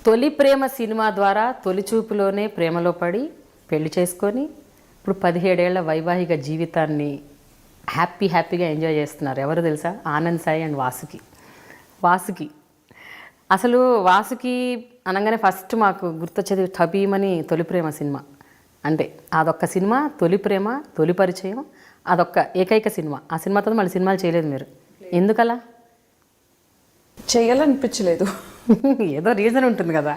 తొలి ప్రేమ సినిమా ద్వారా తొలి చూపులోనే ప్రేమలో పడి పెళ్లి చేసుకొని ఇప్పుడు 17 ఏళ్ల వైవాహిక జీవితాన్ని హ్యాపీగా ఎంజాయ్ చేస్తున్నారు. ఎవరు తెలుసా? ఆనంద్ సాయి అండ్ వాసుకి. అసలు వాసుకి అనగానే ఫస్ట్ మాకు గుర్తొచ్చేది ఠబీమని తొలి ప్రేమ సినిమా. అంటే అదొక్క సినిమా, తొలి ప్రేమ, తొలి పరిచయం, అదొక్క ఏకైక సినిమా. ఆ సినిమాతో మళ్ళీ సినిమాలు చేయలేదు మీరు. ఎందుకలా? చేయాలనిపించలేదు. ఏదో రీజన్ ఉంటుంది కదా.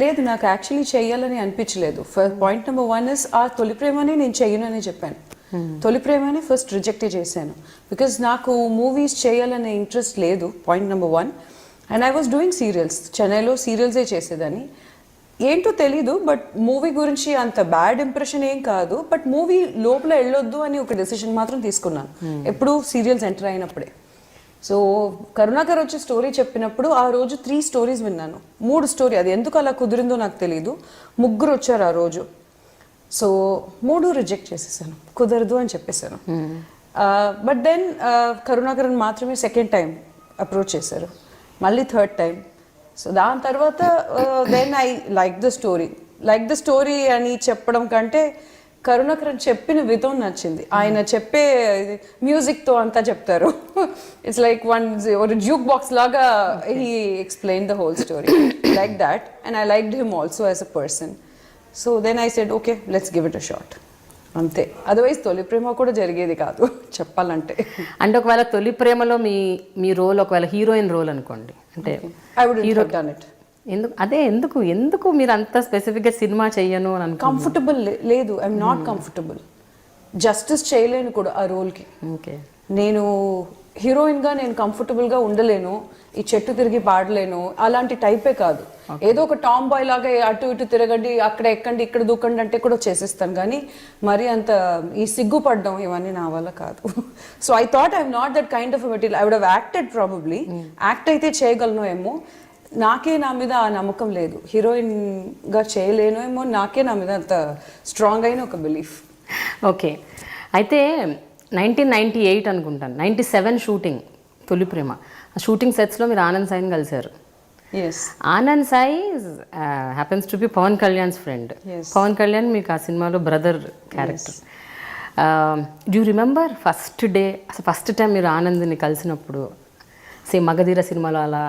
లేదు, నాకు యాక్చువల్లీ చేయాలని అనిపించలేదు. పాయింట్ నెంబర్ 1 ఇస్ ఆ తొలి ప్రేమని నేను చెయ్యను అని చెప్పాను. తొలి ప్రేమని ఫస్ట్ రిజెక్ట్ చేశాను. బికాజ్ నాకు మూవీస్ చేయాలనే ఇంట్రెస్ట్ లేదు, point number 1. And I was doing serials. చెన్నైలో సీరియల్సే చేసేదాన్ని. ఏంటో తెలీదు, బట్ మూవీ గురించి అంత బ్యాడ్ ఇంప్రెషన్ ఏం కాదు. బట్ మూవీ లోపల వెళ్ళొద్దు అని ఒక డెసిషన్ మాత్రం తీసుకున్నాను, ఎప్పుడు సీరియల్స్ ఎంటర్ అయినప్పుడే. సో కరుణాకర్ వచ్చి స్టోరీ చెప్పినప్పుడు ఆ రోజు 3 స్టోరీస్ విన్నాను. 3 స్టోరీ, అది ఎందుకు అలా కుదిరిందో నాకు తెలీదు. 3 వచ్చారు ఆ రోజు. సో 3 రిజెక్ట్ చేసేసాను, కుదరదు అని చెప్పేశాను. బట్ దెన్ కరుణాకరన్ మాత్రమే సెకండ్ టైం అప్రోచ్ చేశారు, మళ్ళీ థర్డ్ టైం. సో దాని తర్వాత then I like the story అని చెప్పడం కంటే కరుణాకరన్ చెప్పిన విధం నచ్చింది. ఆయన చెప్పే మ్యూజిక్తో అంతా చెప్తారు. ఇట్స్ లైక్ ఒక జ్యూక్ బాక్స్ లాగా he explain the whole story like that. And I liked him also as a person. So then I said okay, let's give it a shot, అంతే. అదర్వైజ్ తొలి ప్రేమ కూడా జరిగేది కాదు చెప్పాలంటే. అంటే ఒకవేళ తొలి ప్రేమలో మీ రోల్ ఒకవేళ హీరోయిన్ రోల్ అనుకోండి, అంటే I would have done it. ఎందుకు మీరు అంత స్పెసిఫిక్గా సినిమా చెయ్యను అని కంఫర్టబుల్ లేదు. I'm not comfortable. జస్టిస్ చేయలేను కూడా ఆ రోల్కి. ఓకే, నేను హీరోయిన్గా నేను కంఫర్టబుల్గా ఉండలేను, ఈ చెట్టు తిరిగి పాడలేను, అలాంటి టైపే కాదు. ఏదో ఒక టామ్ బాయ్ లాగా అటు ఇటు తిరగండి, అక్కడ ఎక్కండి, ఇక్కడ దూకండి అంటే కూడా చేసేస్తాను. కానీ మరి అంత ఈ సిగ్గుపడడం ఇవన్నీ నా వల్ల కాదు. So I thought I'm not that kind of material. I would have acted probably. Act అయితే చేయగలను ఏమో, నాకే నా మీద ఆ నమ్మకం లేదు. హీరోయిన్గా చేయలేను ఏమో, నాకే నా మీద అంత స్ట్రాంగ్ అయిన ఒక బిలీఫ్. ఓకే, అయితే 1998 అనుకుంటాను, 97 షూటింగ్ తొలి ప్రేమ. ఆ షూటింగ్ సెట్స్లో మీరు ఆనంద్ సాయిని కలిశారు. Anand Sai happens to be Pawan Kalyan's friend. Pawan Kalyan మీకు ఆ సినిమాలో brother character. Do remember first day, అసలు ఫస్ట్ టైం మీరు ఆనంద్ని కలిసినప్పుడు? మగధీర సినిమాలో అలా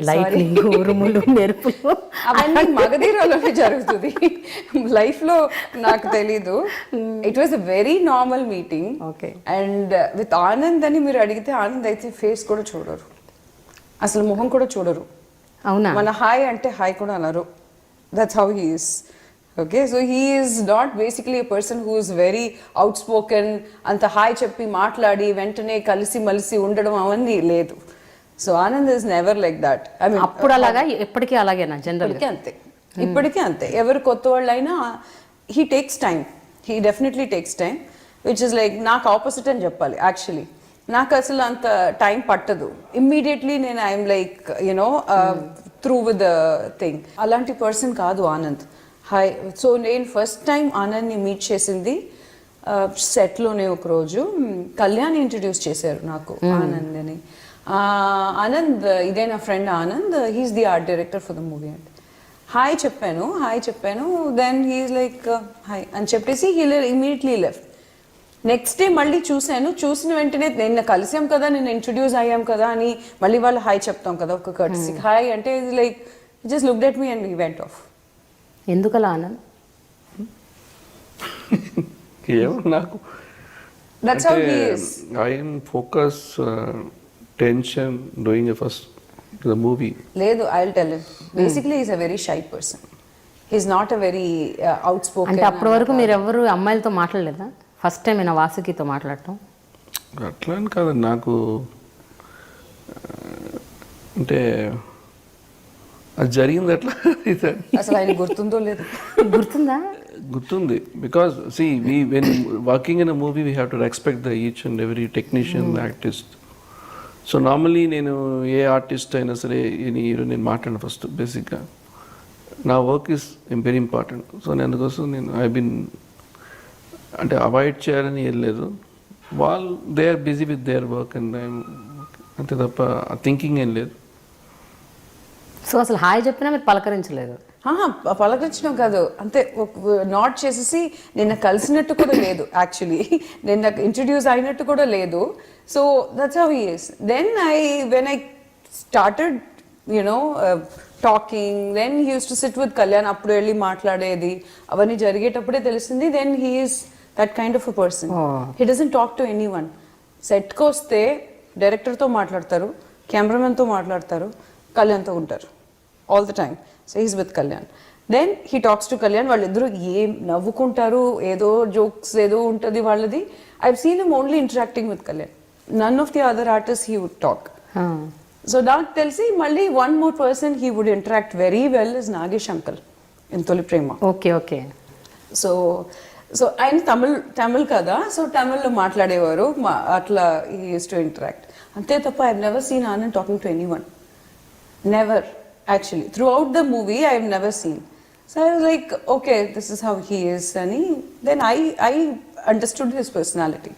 లైటింగ్, ఉరుములు, మెరుపులు అవన్నీ మగధీరలోనే జరుగుతుంది. లైఫ్ లో నాకు తెలీదు. It was a very normal meeting. Okay. And with Anand అని మీరు అడిగితే ఆనంద్ అయితే ఫేస్ కూడా చూడరు, అసలు మొహం కూడా చూడరు. అవునా? మన హాయ్ అంటే హాయ్ కూడా అనరు. That's how he is. Okay, so he is not basically a person who is very out spoken. అంత హాయ్ చెప్పి మాట్లాడి వెంటనే కలిసి మలిసి ఉండడం అవన్నీ లేదు. So Anand is never like that. I mean అప్పుడు అలాగా, ఎప్పటికీ అలాగేనా? జనరల్గా అంతే, ఇప్పటికీ అంతే. ఎవరు కొత్త వాళ్ళు అయినా he takes time, he definitely takes time. Which is like నాకు ఆపోజిట్ అని చెప్పాలి. యాక్చువల్లీ నాకు అసలు అంత టైం పట్టదు. ఇమ్మీడియట్లీ నేను I'm like you know through with the thing. అలాంటి పర్సన్ కాదు ఆనంద్. హాయ్. సో నేను ఫస్ట్ టైం ఆనంద్ని మీట్ చేసింది సెట్లోనే. ఒకరోజు కళ్యాణ్ ఇంట్రడ్యూస్ చేశారు నాకు ఆనంద్ అని. ఆనంద్ ఇదే నా friend Anand, he's the art director for the movie and hi చెప్పాను. దెన్ హీఈస్ లైక్ హాయ్ అని చెప్పేసి he immediately left. Next day మళ్ళీ చూసిన వెంటనే నిన్న కలిసాం కదా, నేను ఇంట్రడ్యూస్ అయ్యాం కదా అని మళ్ళీ వాళ్ళు హాయ్ చెప్తాం కదా, ఒక కర్టసీ హాయ్ అంటే like just looked at me and he went off. ఎందుకలా ఆనంద్? నాకు that's how he is. I am focus tension doing the movie. లేదు, I'll tell him. Basically he's a very shy person. He's not a very outspoken. అంటే అప్పటి వరకు మీరు ఎవరు అమ్మాయిలతో మాట్లాడలేదా? First time నేను వాసుకితో మాట్లాడటం. అట్లా అని కాదు, నాకు అంటే అది జరిగింది అట్లా. అసలు ఆయన గుర్తుందో లేదు? గుర్తుంది. Because see when working in a movie we have to respect the each and every technician, artist. So normally నేను ఏ ఆర్టిస్ట్ అయినా సరే నేను మాట్లాడిన ఫస్ట్ బేసిక్గా నా work is very important. So నేను అందుకోసం ఐ బిన్ అంటే అవాయిడ్ చేయాలని ఏం లేదు. వాళ్ళు they are busy with their work and అంతే తప్ప థింకింగ్ ఏం లేదు. సో అసలు హాయ్ చెప్పినా మీరు పలకరించలేదు. పలకరించడం కాదు, అంతే నాట్ చేసేసి నిన్న కలిసినట్టు కూడా లేదు, యాక్చువల్లీ నిన్న ఇంట్రడ్యూస్ అయినట్టు కూడా లేదు. So that's how he is. Then when I started talking, then he use to sit with Kalyan, అప్పుడు వెళ్ళి మాట్లాడేది అవన్నీ జరిగేటప్పుడే తెలిసింది. Then he is that kind of a person. He doesn't talk to any one. సెట్కి వస్తే డైరెక్టర్తో మాట్లాడతారు, కెమెరామెన్తో మాట్లాడతారు, కళ్యాణ్తో ఉంటారు all the time. So he's with Kalyan. Then he talks to Kalyan. వాళ్ళిద్దరూ ఏం నవ్వుకుంటారు, ఏదో జోక్స్ ఏదో ఉంటుంది వాళ్ళది. I've seen him only interacting with Kalyan. None of the other artist he would talk. So నాకు తెలిసి మళ్ళీ one more person he would interact very well is Nagesh uncle in Tholi Prema. Okay okay. So ఆయన తమిళ్ కదా, సో తమిళ్లో మాట్లాడేవారు, అట్లా హీ యూస్ టు ఇంటరాక్ట్. అంతే తప్ప I never seen Anand talking to any one. Never. Actually, throughout the movie, I have never seen. So I was like, okay, this is how he is. And then I understood his personality.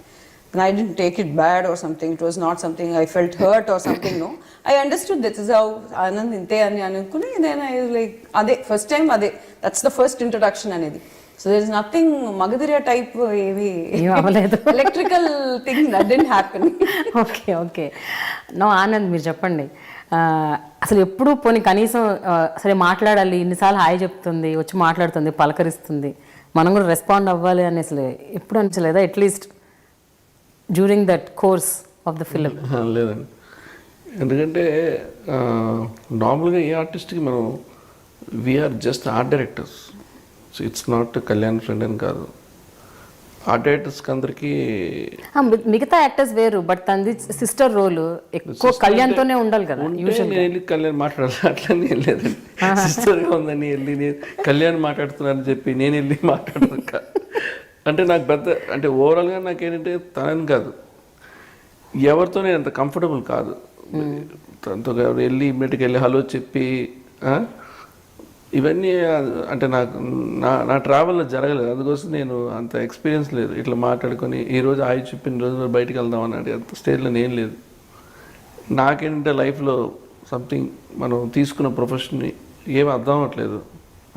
And I didn't take it bad or something. It was not something I felt hurt or something, no. I understood this is how Anand inte ani anukuni. Then I was like, ade, first time ade. That's the first introduction anedi. So there is nothing Magadiriya type electrical thing that didn't happen. Okay okay. No Anand, మీరు చెప్పండి, అసలు ఎప్పుడు పోనీ కనీసం సరే మాట్లాడాలి, ఇన్నిసార్లు hi చెప్తుంది, వచ్చి మాట్లాడుతుంది, పలకరిస్తుంది, మనం కూడా రెస్పాండ్ అవ్వాలి అని అసలు ఎప్పుడు అనిపించలేదా? At least during that course of the film. లేదండి, ఎందుకంటే నార్మల్గా ఏ ఆర్టిస్ట్కి మనం we are just art directors. So it's not Kalyan friend అని కాదు. ఆర్ట్ డైరెక్టర్స్కి అందరికీ మిగతా యాక్టర్స్ వేరు, బట్ తనది సిస్టర్ రోల్ ఎక్కువ కళ్యాణ్తోనే ఉండాలి కదా. నేను వెళ్ళి కళ్యాణ్ మాట్లాడాలి అట్లా ఏం లేదండి. సిస్టర్గా ఉందని వెళ్ళి నేను కళ్యాణ్ మాట్లాడుతున్నానని చెప్పి నేను వెళ్ళి మాట్లాడదు. అంటే నాకు పెద్ద అంటే ఓవరాల్గా నాకేంటంటే తనని కాదు, ఎవరితో నేను అంత కంఫర్టబుల్ కాదు. తనతో వెళ్ళి ఇమ్మీడియట్గా వెళ్ళి హలో చెప్పి ఇవన్నీ అంటే నాకు నా ట్రావెల్లో జరగలేదు. అందుకోసం నేను అంత ఎక్స్పీరియన్స్ లేదు. ఇట్లా మాట్లాడుకొని ఈరోజు ఆయి చెప్పిన రోజు బయటకు వెళ్దామని అంటే అంత స్టేజ్లో నేను లేదు. నాకేంటంటే లైఫ్లో సంథింగ్ మనం తీసుకున్న ప్రొఫెషన్ని ఏం అర్థం అవ్వట్లేదు,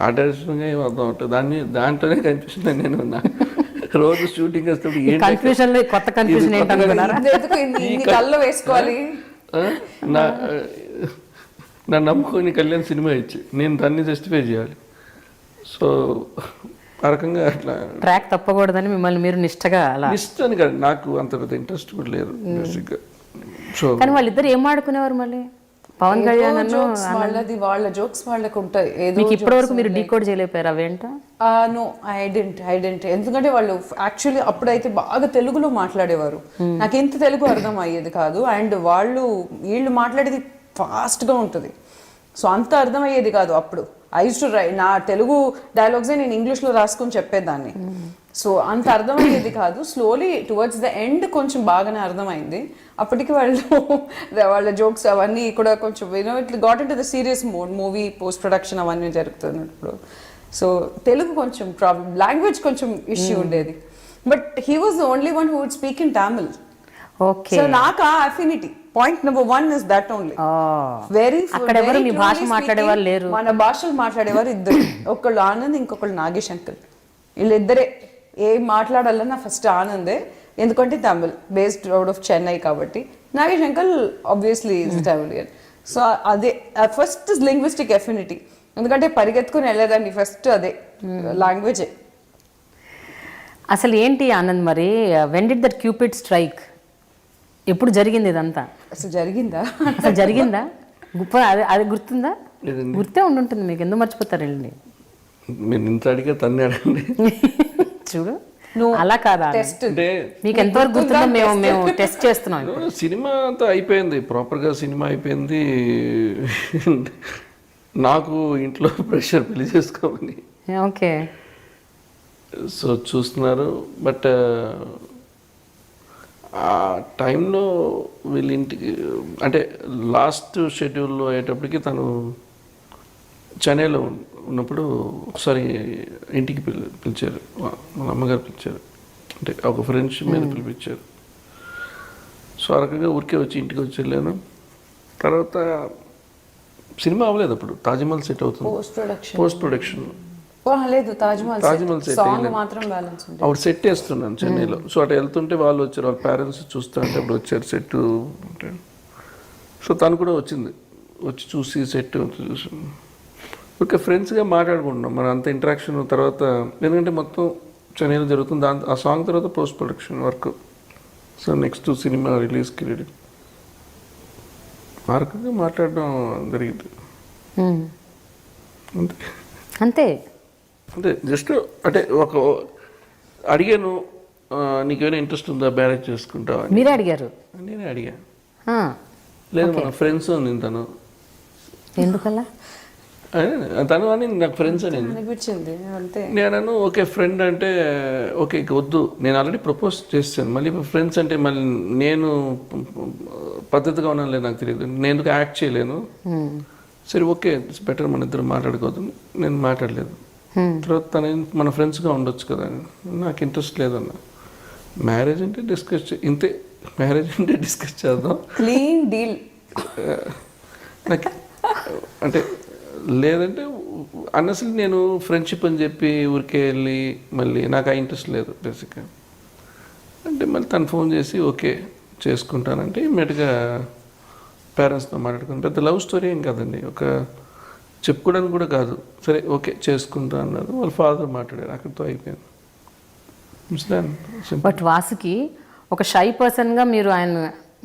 ఆర్ట్ డైరెక్టర్గా ఏం అర్థం అవ్వట్లేదు. దాంట్లోనే కనిపిస్తుంది. నేను రోజు షూటింగ్ వేసేటప్పుడు కొత్త కన్ఫ్యూజన్ వేసుకోవాలి. నా నమ్ముకొని కళ్యాణ్ సినిమా ఇచ్చి నేను దాన్ని జస్టిఫై చేయాలి. సో ఆ రకంగా అట్లా ట్రాక్ తప్పకూడదని మిమ్మల్ని మీరు నిష్టగా నిష్టని కాదు, నాకు అంత పెద్ద ఇంట్రెస్ట్ కూడా లేదు బేసిక్గా. సో కానీ వాళ్ళిద్దరు ఏం ఆడుకునేవారు మళ్ళీ? పవన్ కళ్యాణ్ వాళ్ళ జోక్స్ వాళ్ళకు ఉంటాయి. మీకు ఇప్పటి వరకు మీరు డీకోడ్ చేయలేపారు అవేంటో? No, I didn't. ఎందుకంటే వాళ్ళు యాక్చువల్లీ అప్పుడైతే బాగా తెలుగులో మాట్లాడేవారు, నాకు ఎంత తెలుగు అర్థం అయ్యేది కాదు. అండ్ వీళ్ళు మాట్లాడేది ఫాస్ట్గా ఉంటుంది, సో అంత అర్థమయ్యేది కాదు అప్పుడు. ఐ యూస్ టు నా తెలుగు డైలాగ్సే నేను ఇంగ్లీష్లో రాసుకొని చెప్పేదాన్ని, సో అంత అర్థమయ్యేది కాదు. స్లోలీ టువర్డ్స్ ద ఎండ్ కొంచెం బాగానే అర్థమైంది. అప్పటికి వాళ్ళ జోక్స్ అవన్నీ కూడా కొంచెం it got into the serious mode. Movie post production అవన్నీ జరుగుతున్నప్పుడు సో తెలుగు కొంచెం ప్రాబ్లం, లాంగ్వేజ్ కొంచెం ఇష్యూ ఉండేది. But he was the only one who would speak in Tamil. Okay. So నాకు ఆ affinity point number 1 is that only. అక్కడ ఎవరు మీ భాష మాట్లాడేవారు లేరు, మన భాషలు మాట్లాడేవారు ఇద్దరు, ఒకళ్ళు ఆనంద్, ఇంకొకళ్ళు నాగేష్ అంకుల్. వీళ్ళిద్దరే ఏం మాట్లాడాలన్నా ఫస్ట్ ఆనందే, ఎందుకంటే Tamil based out of Chennai కాబట్టి. Nagesh uncle obviously is Tamilian. So అదే ఫస్ట్ లింగ్విస్టిక్ ఎఫినిటీ, ఎందుకంటే పరిగెత్తుకుని వెళ్ళేదాన్ని ఫస్ట్ అదే లాంగ్వేజే. అసలు ఏంటి ఆనంద్ మరి, when did that Cupid strike? ఎప్పుడు జరిగింది ఇదంతా? అసలు జరిగిందా? అసలు జరిగిందా? అది గుర్తుందా? గుర్తే ఉండుంటుంది మీకు, ఎందుకు మర్చిపోతారు? వెళ్ళండి, మీరు ఇంత అడిగే తన్నే అడగండి. చూడు, అలా కాదా? అంటే మీకు ఎంతవరకు గుర్తుందో మేము టెస్ట్ చేస్తున్నాం. సినిమా అంతా అయిపోయింది, ప్రాపర్గా సినిమా అయిపోయింది. నాకు ఇంట్లో ప్రెషర్ పెళ్లి చేసుకోమని. ఓకే. సో చూస్తున్నారు. బట్ ఆ టైంలో వీళ్ళ ఇంటికి అంటే లాస్ట్ షెడ్యూల్లో అయ్యేటప్పటికి తను చెన్నైలో ఉన్నప్పుడు ఒకసారి ఇంటికి పిలిచారు, మన అమ్మగారు పిలిచారు, అంటే ఒక ఫ్రెండ్షిప్ మీద పిలిపించారు. సో ఆ రకంగా ఊరికే వచ్చి ఇంటికి వచ్చి వెళ్ళాను. తర్వాత సినిమా అవ్వలేదు అప్పుడు, తాజ్మహల్ సెట్ అవుతుంది, పోస్ట్ ప్రొడక్షన్. లేదు, తాజ్మహల్ సెట్ సాంగ్ మాత్రం బ్యాలెన్స్ ఉంటుంది. అప్పుడు సెట్ వేస్తున్నాను చెన్నైలో. సో అటు వెళ్తుంటే వాళ్ళు వచ్చారు, వాళ్ళ పేరెంట్స్ చూస్తా అంటే అప్పుడు వచ్చారు సెట్ అంటే. సో తను కూడా వచ్చింది, వచ్చి చూసి సెట్ చూసి ఓకే ఫ్రెండ్స్గా మాట్లాడుకుంటున్నాం. మన అంత ఇంటరాక్షన్ తర్వాత, ఎందుకంటే మొత్తం చెన్నైలో జరుగుతుంది. ఆ సాంగ్ తర్వాత post production work. So next cinema రిలీజ్కి రెడీ మార్కుగా మాట్లాడడం జరిగింది. అంతే అంతే అంటే జస్ట్ అంటే ఒక అడిగాను, నీకేమైనా ఇంట్రెస్ట్ ఉందా మ్యారేజ్ చేసుకుంటావా అని. మీరే అడిగారు? నేనే అడిగా. ఆ, లేదు మన ఫ్రెండ్స్ ఉంది తను. ఎందుకలా? తను అని నాకు ఫ్రెండ్స్ అని అనిపించింది అంతే. నేను ఓకే ఫ్రెండ్ అంటే ఓకే ఇక వద్దు, నేను ఆల్రెడీ ప్రపోజ్ చేస్తాను. మళ్ళీ ఫ్రెండ్స్ అంటే మళ్ళీ నేను పద్ధతిగా ఉన్నాను లేదు నాకు తెలియదు, నేను ఎందుకు యాక్ట్ చేయలేను. సరే ఓకే ఇట్స్ బెటర్ మన ఇద్దరు మాట్లాడుకోవద్దు, నేను మాట్లాడలేదు. తర్వాత తను మన ఫ్రెండ్స్గా ఉండొచ్చు కదా, నాకు ఇంట్రెస్ట్ లేదన్న. మ్యారేజ్ అంటే డిస్కస్ ఇంతే, మ్యారేజ్ అంటే డిస్కస్ చేద్దాం, క్లీన్ డీల్. నాకు అంటే లేదంటే అన్నసలు నేను ఫ్రెండ్షిప్ అని చెప్పి ఊరికే వెళ్ళి మళ్ళీ నాకు ఆ ఇంట్రెస్ట్ లేదు బేసిక్గా. అంటే మళ్ళీ తను ఫోన్ చేసి ఓకే చేసుకుంటానంటే ఇమ్మీడియట్గా పేరెంట్స్తో మాట్లాడుకుని, పెద్ద లవ్ స్టోరీ ఏం కాదండి, ఒక చెప్పుకోవడానికి కూడా కాదు. సరే ఓకే చేసుకుంటా అన్నారు, వాళ్ళ ఫాదర్ మాట్లాడారు, అక్కడితో అయిపోయింది. బట్ వాసుకి ఒక షై పర్సన్గా మీరు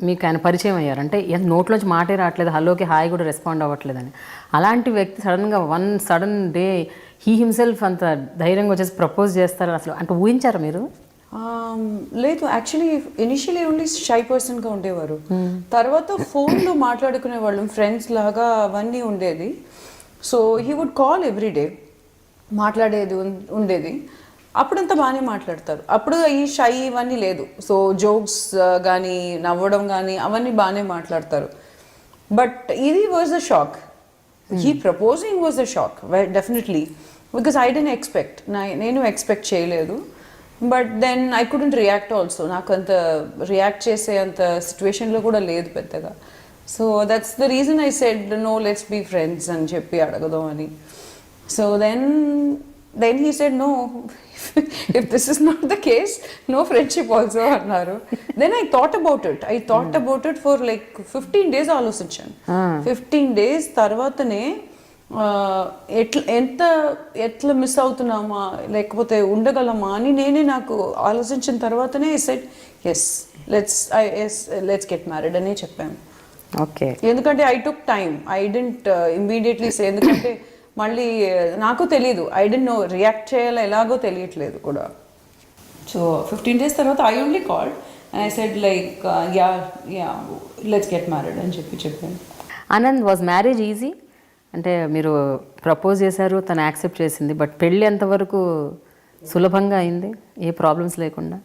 మీకు ఆయన పరిచయం అయ్యారు అంటే నోట్లోంచి మాటే రావట్లేదు, హలోకి హాయ్ కూడా రెస్పాండ్ అవ్వట్లేదని. అలాంటి వ్యక్తి సడన్గా సడన్ డే హీ హిమ్సెల్ఫ్ అంత ధైర్యంగా వచ్చేసి ప్రపోజ్ చేస్తారు అసలు అంటే ఊహించారా మీరు? లేదు, యాక్చువల్లీ ఇనిషియలీ ఓన్లీ షై పర్సన్గా ఉండేవారు. తర్వాత ఫోన్లో మాట్లాడుకునే వాళ్ళం, ఫ్రెండ్స్ లాగా అవన్నీ ఉండేది. So he would call everyday, మాట్లాడేది ఉండేది. అప్పుడంతా బాగానే మాట్లాడతారు, అప్పుడు ఈ షై ఇవన్నీ లేదు. సో జోక్స్ కానీ నవ్వడం కానీ అవన్నీ బాగానే మాట్లాడతారు. బట్ ఇది was the shock, he proposing was the shock definitely, because I didn't expect, నేను ఎక్స్పెక్ట్ చేయలేదు. But then I couldn't react also, నాకు అంత రియాక్ట్ చేసే అంత సిచ్యువేషన్లో కూడా లేదు పెద్దగా. So that's the reason I said no let's be friends అని చెప్పి అడగదాం అని. So then he said no, if this is not the case, no friendship also అన్నారు. Then I thought about it for like 15 days ఆలోచించాను. 15 days తర్వాతనే ఎట్లా miss అవుతున్నామా లేకపోతే ఉండగలమా అని నాకు ఆలోచించిన తర్వాతనే I said yes, let's get married అని చెప్పాను. ఓకే, ఎందుకంటే I took time, I didn't immediately say, ఎందుకంటే మళ్ళీ నాకు తెలీదు, ఐ డోంట్ నో రియాక్ట్ చేయాలో ఎలాగో తెలియట్లేదు కూడా. సో 15 days తర్వాత I only called and I said like yeah let's get married అని చెప్పాను. Anand, was marriage easy? అంటే మీరు ప్రపోజ్ చేశారు, తను యాక్సెప్ట్ చేసింది, బట్ పెళ్ళి ఎంతవరకు సులభంగా అయింది, ఏ ప్రాబ్లమ్స్ లేకుండా?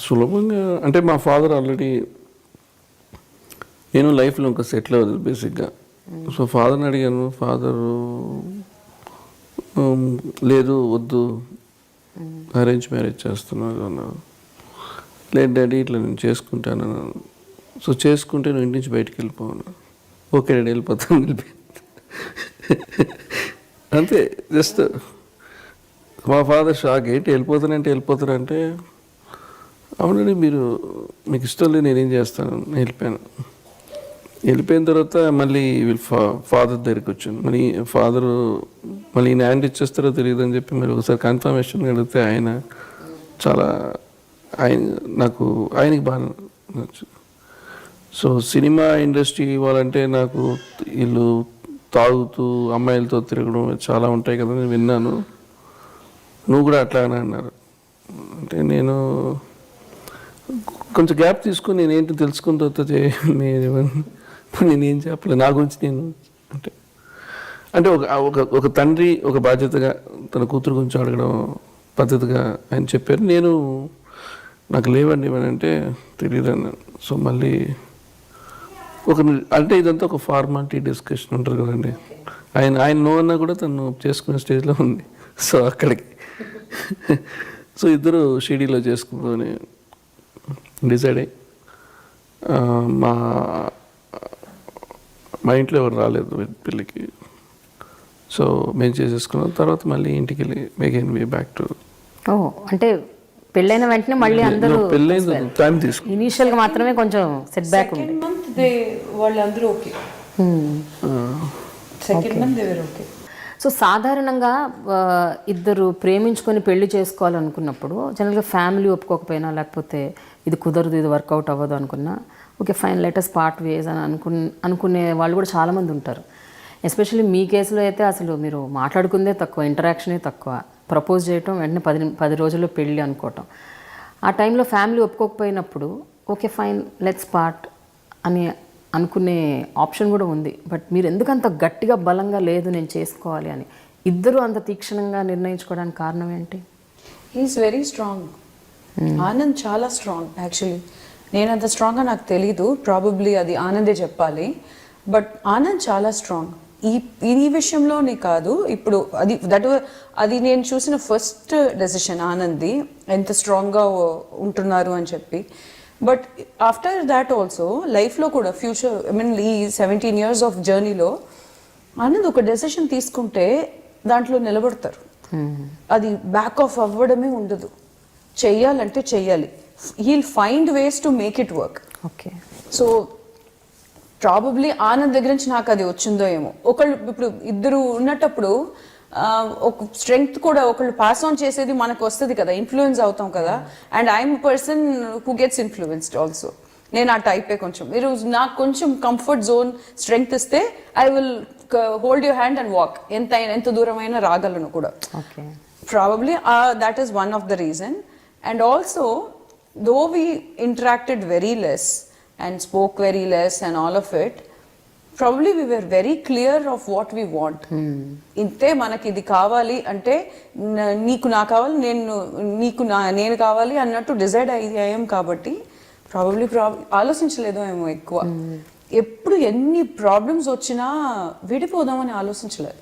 సులభంగా అంటే మా ఫాదర్ ఆల్రెడీ, నేను లైఫ్లో ఇంకా సెటిల్ అవ్వదు బేసిక్గా. సో ఫాదర్ని అడిగాను, ఫాదరు లేదు వద్దు అరేంజ్ మ్యారేజ్ చేస్తున్నాను అన్నారు. లేదు డాడీ ఇట్లా నేను చేసుకుంటాను అన్నాను. సో చేసుకుంటే నువ్వు ఇంటి నుంచి బయటికి వెళ్ళిపోను. ఓకే డాడీ వెళ్ళిపోతాను, వెళ్ళిపోయింది అంతే. జస్ట్ మా ఫాదర్ షాక్, ఏంటి వెళ్ళిపోతానంటే అవునండి మీకు ఇష్టం లేదు నేనేం చేస్తాను, నేను వెళ్ళిపోయాను. వెళ్ళిపోయిన తర్వాత మళ్ళీ వీళ్ళ ఫాదర్ దగ్గరికి వచ్చాను. మళ్ళీ ఈయన హ్యాండ్ ఇచ్చేస్తారో తెలియదు అని చెప్పి మరి ఒకసారి కన్ఫర్మేషన్ అడిగితే ఆయనకి బాగా నచ్చింది. సో సినిమా ఇండస్ట్రీ ఇవ్వాలంటే నాకు వీళ్ళు తాగుతూ అమ్మాయిలతో తిరగడం చాలా ఉంటాయి కదా, నేను విన్నాను, నువ్వు కూడా అట్లానే అన్నారు. అంటే నేను కొంచెం గ్యాప్ తీసుకుని నేనేంటి తెలుసుకున్న తర్వాత నేనేం చెప్పలేదు నా గురించి. నేను అంటే ఒక తండ్రి ఒక బాధ్యతగా తన కూతురు గురించి అడగడం పద్ధతిగా ఆయన చెప్పారు. నాకు లేవండి ఏమనంటే తెలియదు అన్నాను. సో మళ్ళీ అంటే ఇదంతా ఒక ఫార్మాలిటీ డిస్కషన్ ఉంటుంది కదండి. ఆయన నో అన్నా కూడా తను చేసుకునే స్టేజ్లో ఉంది. సో అక్కడికి సో ఇద్దరు షిరిడీలో చేసుకుందామని డిసైడ్ అయ్యి మా ఇంట్లో ఎవరు రాలేదు పెళ్ళికి. సో మేము చేసేసుకున్నాం. తర్వాత మళ్ళీ ఇంటికి వెళ్ళి అగైన్ వే బ్యాక్ టు. ఓ అంటే పెళ్ళైన వెంటనే మళ్ళీ అందరూ పెళ్ళైంది టైం తీసుకుని ఇనీషియల్గా మాత్రమే కొంచెం సెట్ బ్యాక్ ఉంది. సెకండ్ మంత్ వాళ్ళందరూ okay. Second month they were okay. So సాధారణంగా ఇద్దరు ప్రేమించుకొని పెళ్లి చేసుకోవాలనుకున్నప్పుడు జనరల్గా ఫ్యామిలీ ఒప్పుకోకపోయినా లేకపోతే ఇది కుదరదు ఇది వర్కౌట్ అవ్వదు అనుకున్నా ఓకే ఫైన్ లెటర్స్ పార్ట్ వేస్ అని అనుకునే వాళ్ళు కూడా చాలామంది ఉంటారు. ఎస్పెషల్లీ మీ కేసులో అయితే అసలు మీరు మాట్లాడుకుందే తక్కువ, ఇంటరాక్షనే తక్కువ, ప్రపోజ్ చేయటం వెంటనే 10 రోజుల్లో పెళ్ళి అనుకోవటం. ఆ టైంలో ఫ్యామిలీ ఒప్పుకోకపోయినప్పుడు ఓకే ఫైన్ లెట్స్ పార్ట్ అని అనుకునే ఆప్షన్ కూడా ఉంది. బట్ మీరు ఎందుకంత గట్టిగా బలంగా లేదు నేను చేసుకోవాలి అని ఇద్దరు అంత తీక్షణంగా నిర్ణయించుకోవడానికి కారణం ఏంటి? He's very strong. ఆనంద్ చాలా స్ట్రాంగ్. యాక్చువల్లీ నేను అంత స్ట్రాంగ్గా నాకు తెలీదు, ప్రాబబ్లీ అది ఆనందే చెప్పాలి. బట్ ఆనంద్ చాలా స్ట్రాంగ్ ఈ విషయంలోనే కాదు. ఇప్పుడు అది నేను చూసిన ఫస్ట్ డెసిషన్ ఆనంద్ది, ఎంత స్ట్రాంగ్గా ఉంటున్నారు అని చెప్పి. బట్ ఆఫ్టర్ దాట్ ఆల్సో లైఫ్లో కూడా ఫ్యూచర్ ఈ 17 years ఆఫ్ జర్నీలో ఆనంద్ ఒక డెసిషన్ తీసుకుంటే దాంట్లో నిలబడతారు. అది బ్యాక్ ఆఫ్ అవ్వడమే ఉండదు. చెయ్యాలంటే చెయ్యాలి. He'll find ways to make it work. Okay. So probably Anand దగ్గర నుంచి నాకు అది వచ్చిందో ఏమో. ఒకళ్ళు ఇప్పుడు ఇద్దరు ఉన్నప్పుడు ఒక స్ట్రెంగ్త్ కూడా ఒకళ్ళు పాస్ ఆన్ చేసేది మనకు వస్తుంది కదా, ఇన్ఫ్లుయెన్స్ అవుతాం కదా. And I'm person who gets influenced also. నేను ఆ టైపే. కొంచెం మీరు నాకు కొంచెం కంఫర్ట్ జోన్ స్ట్రెంగ్త్ ఇస్తే I will hold your hand and walk. ఎంత దూరమైనా రాగలను కూడా. Okay. Probably that is one of the reason. And also, though we interacted very less and spoke very less and all of it, probably we were very clear of what we want. ఇంతే మనకి ఇది కావాలి అంటే నీకు నా కావాలి, నేను కావాలి అన్నట్టు డిసైడ్ అయ్యాం. కాబట్టి ప్రాబబ్లీ ఆలోచించలేదో ఏమో ఎక్కువ. ఎప్పుడు ఎన్ని ప్రాబ్లమ్స్ వచ్చినా విడిపోదామని ఆలోచించలేదు.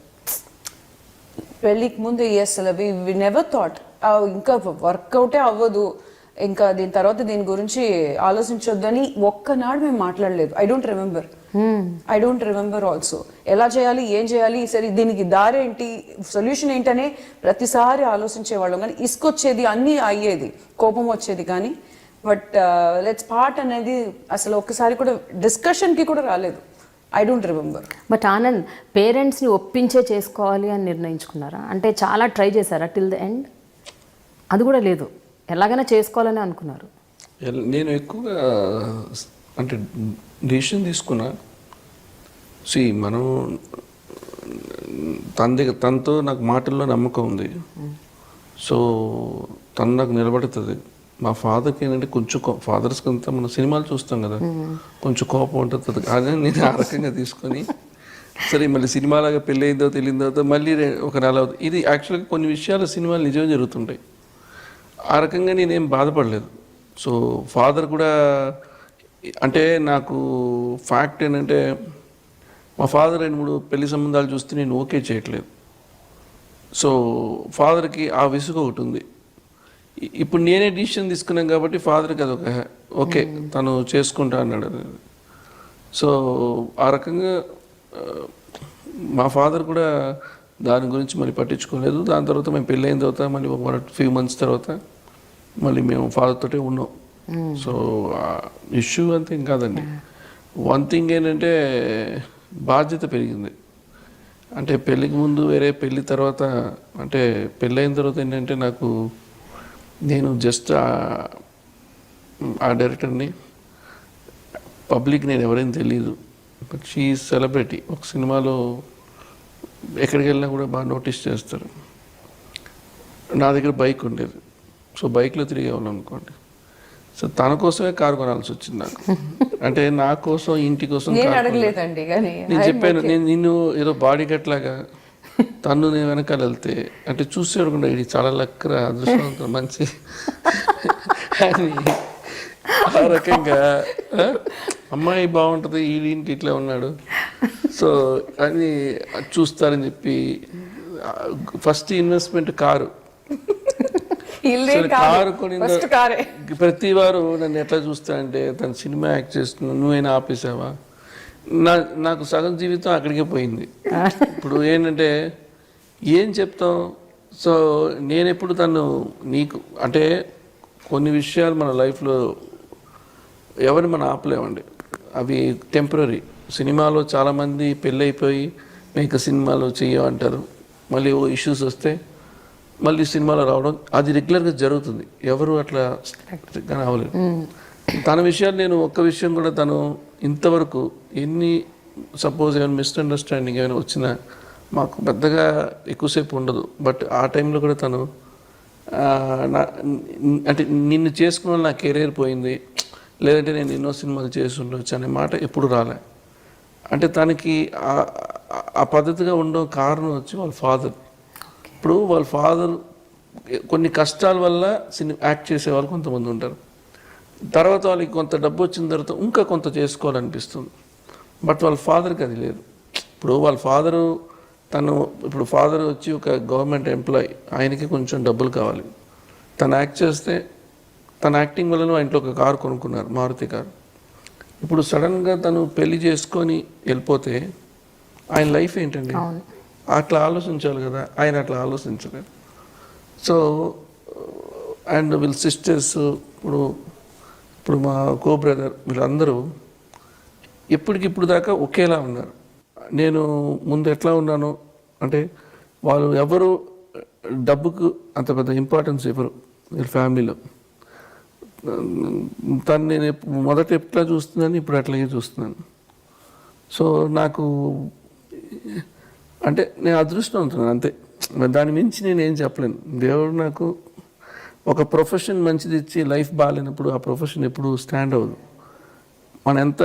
పెళ్ళికి ముందు అసలు వి నెవర్ థాట్ ఇంకా వర్కౌటే అవ్వదు, ఇంకా దీని తర్వాత దీని గురించి ఆలోచించొద్దని ఒక్కనాడు మేము మాట్లాడలేదు. I don't remember also. ఎలా చేయాలి, ఏం చేయాలి, సరే దీనికి దారేంటి, సొల్యూషన్ ఏంటనే ప్రతిసారి ఆలోచించేవాళ్ళం. కానీ ఇసుకొచ్చేది, అన్నీ అయ్యేది, కోపం వచ్చేది. కానీ బట్ లెట్స్ పార్ట్ అనేది అసలు ఒక్కసారి కూడా డిస్కషన్కి కూడా రాలేదు. I don't remember. But Anand పేరెంట్స్ని ఒప్పించే చేసుకోవాలి అని నిర్ణయించుకున్నారా? అంటే చాలా ట్రై చేశారా టిల్ ద ఎండ్? అది కూడా లేదు, ఎలాగైనా చేసుకోవాలని అనుకున్నారు. నేను ఎక్కువగా అంటే డిసిషన్ తీసుకున్నా. మనం తనతో నాకు మాటల్లో నమ్మకం ఉంది. సో తను నాకు నిలబడుతుంది. మా ఫాదర్కి ఏంటంటే కొంచెం ఫాదర్స్కి అంతా మనం సినిమాలు చూస్తాం కదా, కొంచెం కోపం ఉంటుంది. అదే నేను ఆ రకంగా తీసుకొని సరే మళ్ళీ సినిమాలాగా పెళ్ళి అయిందో తెలియని తర్వాత మళ్ళీ ఒక నెల అవుతుంది. ఇది యాక్చువల్గా కొన్ని విషయాలు సినిమాలు నిజమే జరుగుతుంటాయి. ఆ రకంగా నేనేం బాధపడలేదు. సో ఫాదర్ కూడా అంటే నాకు ఫ్యాక్ట్ ఏంటంటే మా ఫాదర్ 2-3 పెళ్లి సంబంధాలు చూస్తే నేను ఓకే చేయట్లేదు. సో ఫాదర్కి ఆ విసుగు ఒకటి ఉంది. ఇప్పుడు నేనే డిసిషన్ తీసుకున్నాం కాబట్టి ఫాదర్కి అది ఓకే తను చేసుకుంటా అన్నాడు. సో ఆ రకంగా మా ఫాదర్ కూడా దాని గురించి మళ్ళీ పట్టించుకోలేదు. దాని తర్వాత మేము పెళ్ళి అయిన తర్వాత మళ్ళీ ఒక few months తర్వాత మళ్ళీ మేము ఫాదర్ తోటే ఉన్నాం. సో ఇష్యూ అంతే ఏం కాదండి. వన్ థింగ్ ఏంటంటే బాధ్యత పెరిగింది. అంటే పెళ్ళికి ముందు వేరే, పెళ్ళి తర్వాత అంటే పెళ్ళి అయిన తర్వాత ఏంటంటే నేను జస్ట్ ఆ డైరెక్టర్ని, పబ్లిక్ నేను ఎవరైనా తెలియదు. But she celebrity. ఒక సినిమాలో ఎక్కడికి వెళ్ళినా కూడా బాగా నోటీస్ చేస్తారు. నా దగ్గర బైక్ ఉండేది. సో బైక్లో తిరిగేవాళ్ళం అనుకోండి. సో తన కోసమే కారు కొనాల్సి వచ్చింది నాకు. అంటే నా కోసం, ఇంటి కోసం నేను చెప్పాను. నేను నిన్ను ఏదో బాడీ కట్లాగా తను నేను వెనకాల వెళ్తే అంటే చూసేవాడుకుండా ఇది చాలా లక్కర అదృష్టంతో మంచి అని ఆ రకంగా అమ్మాయి బాగుంటుంది, ఈయనకి ఇట్లా ఉన్నాడు సో అని చూస్తారని చెప్పి ఫస్ట్ ఇన్వెస్ట్మెంట్ కారు కొని ప్రతి వారు నన్ను ఎట్లా చూస్తా అంటే తను సినిమా యాక్ట్ చేస్తున్నావు, నువ్వైనా ఆపేసావా, నాకు సగం జీవితం అక్కడికే పోయింది. ఇప్పుడు ఏంటంటే ఏం చెప్తాం. సో నేను ఎప్పుడు తను నీకు అంటే కొన్ని విషయాలు మన లైఫ్లో ఎవరిని మనం ఆపలేమండి, అవి టెంపరీ. సినిమాలో చాలామంది పెళ్ళైపోయి మేక సినిమాలు చెయ్యమంటారు, మళ్ళీ ఓ ఇష్యూస్ వస్తే మళ్ళీ సినిమాలో రావడం, అది రెగ్యులర్గా జరుగుతుంది. ఎవరు అట్లా కానీ అవ్వలేదు. తన విషయాలు నేను ఒక్క విషయం కూడా తను ఇంతవరకు ఎన్ని సపోజ్ ఏమైనా మిస్అండర్స్టాండింగ్ ఏమైనా వచ్చినా మాకు పెద్దగా ఎక్కువసేపు ఉండదు. బట్ ఆ టైంలో కూడా తను అంటే నిన్ను చేసుకున్న నా కెరీర్ పోయింది, లేదంటే నేను ఎన్నో సినిమాలు చేసి ఉండొచ్చు అనే మాట ఎప్పుడు రాలే. అంటే తనకి ఆ పద్ధతిగా ఉండడం కారణం వచ్చి వాళ్ళ ఫాదర్. ఇప్పుడు వాళ్ళ ఫాదర్ కొన్ని కష్టాల వల్ల యాక్ట్ చేసే వాళ్ళు కొంతమంది ఉంటారు. తర్వాత వాళ్ళకి కొంత డబ్బు వచ్చిన తర్వాత ఇంకా కొంత చేసుకోవాలనిపిస్తుంది. బట్ వాళ్ళ ఫాదర్కి అది లేదు. ఇప్పుడు వాళ్ళ ఫాదరు ఇప్పుడు ఫాదర్ వచ్చి ఒక గవర్నమెంట్ ఎంప్లాయీ, ఆయనకి కొంచెం డబ్బులు కావాలి. తను యాక్ట్ చేస్తే తన యాక్టింగ్ వల్ల ఆ ఇంట్లో ఒక కారు కొనుక్కున్నారు, మారుతి కారు. ఇప్పుడు సడన్గా తను పెళ్లి చేసుకొని వెళ్ళిపోతే ఆయన లైఫ్ ఏంటండి? అట్లా ఆలోచించాలి కదా, ఆయన అట్లా ఆలోచించలేదు. సో అండ్ వీళ్ళ సిస్టర్స్, ఇప్పుడు మా కో బ్రదర్, వీళ్ళందరూ ఎప్పటికిప్పుడు దాకా ఒకేలా ఉన్నారు. నేను ముందు ఎట్లా ఉన్నాను అంటే వాళ్ళు ఎవరు డబ్బుకు అంత పెద్ద ఇంపార్టెన్స్ ఇవ్వరు వీళ్ళ ఫ్యామిలీలో. తను నేను మొదట ఎట్లా చూస్తున్నాను, ఇప్పుడు అట్లాగే చూస్తున్నాను. సో నాకు అంటే నేను అదృష్టవంతున్నాను అంతే, దాని మించి నేను ఏం చెప్పలేను. దేవుడు నాకు ఒక ప్రొఫెషన్ మంచిది ఇచ్చి లైఫ్ బాగాలేనప్పుడు ఆ ప్రొఫెషన్ ఎప్పుడు స్టాండ్ అవ్వదు. మనం ఎంత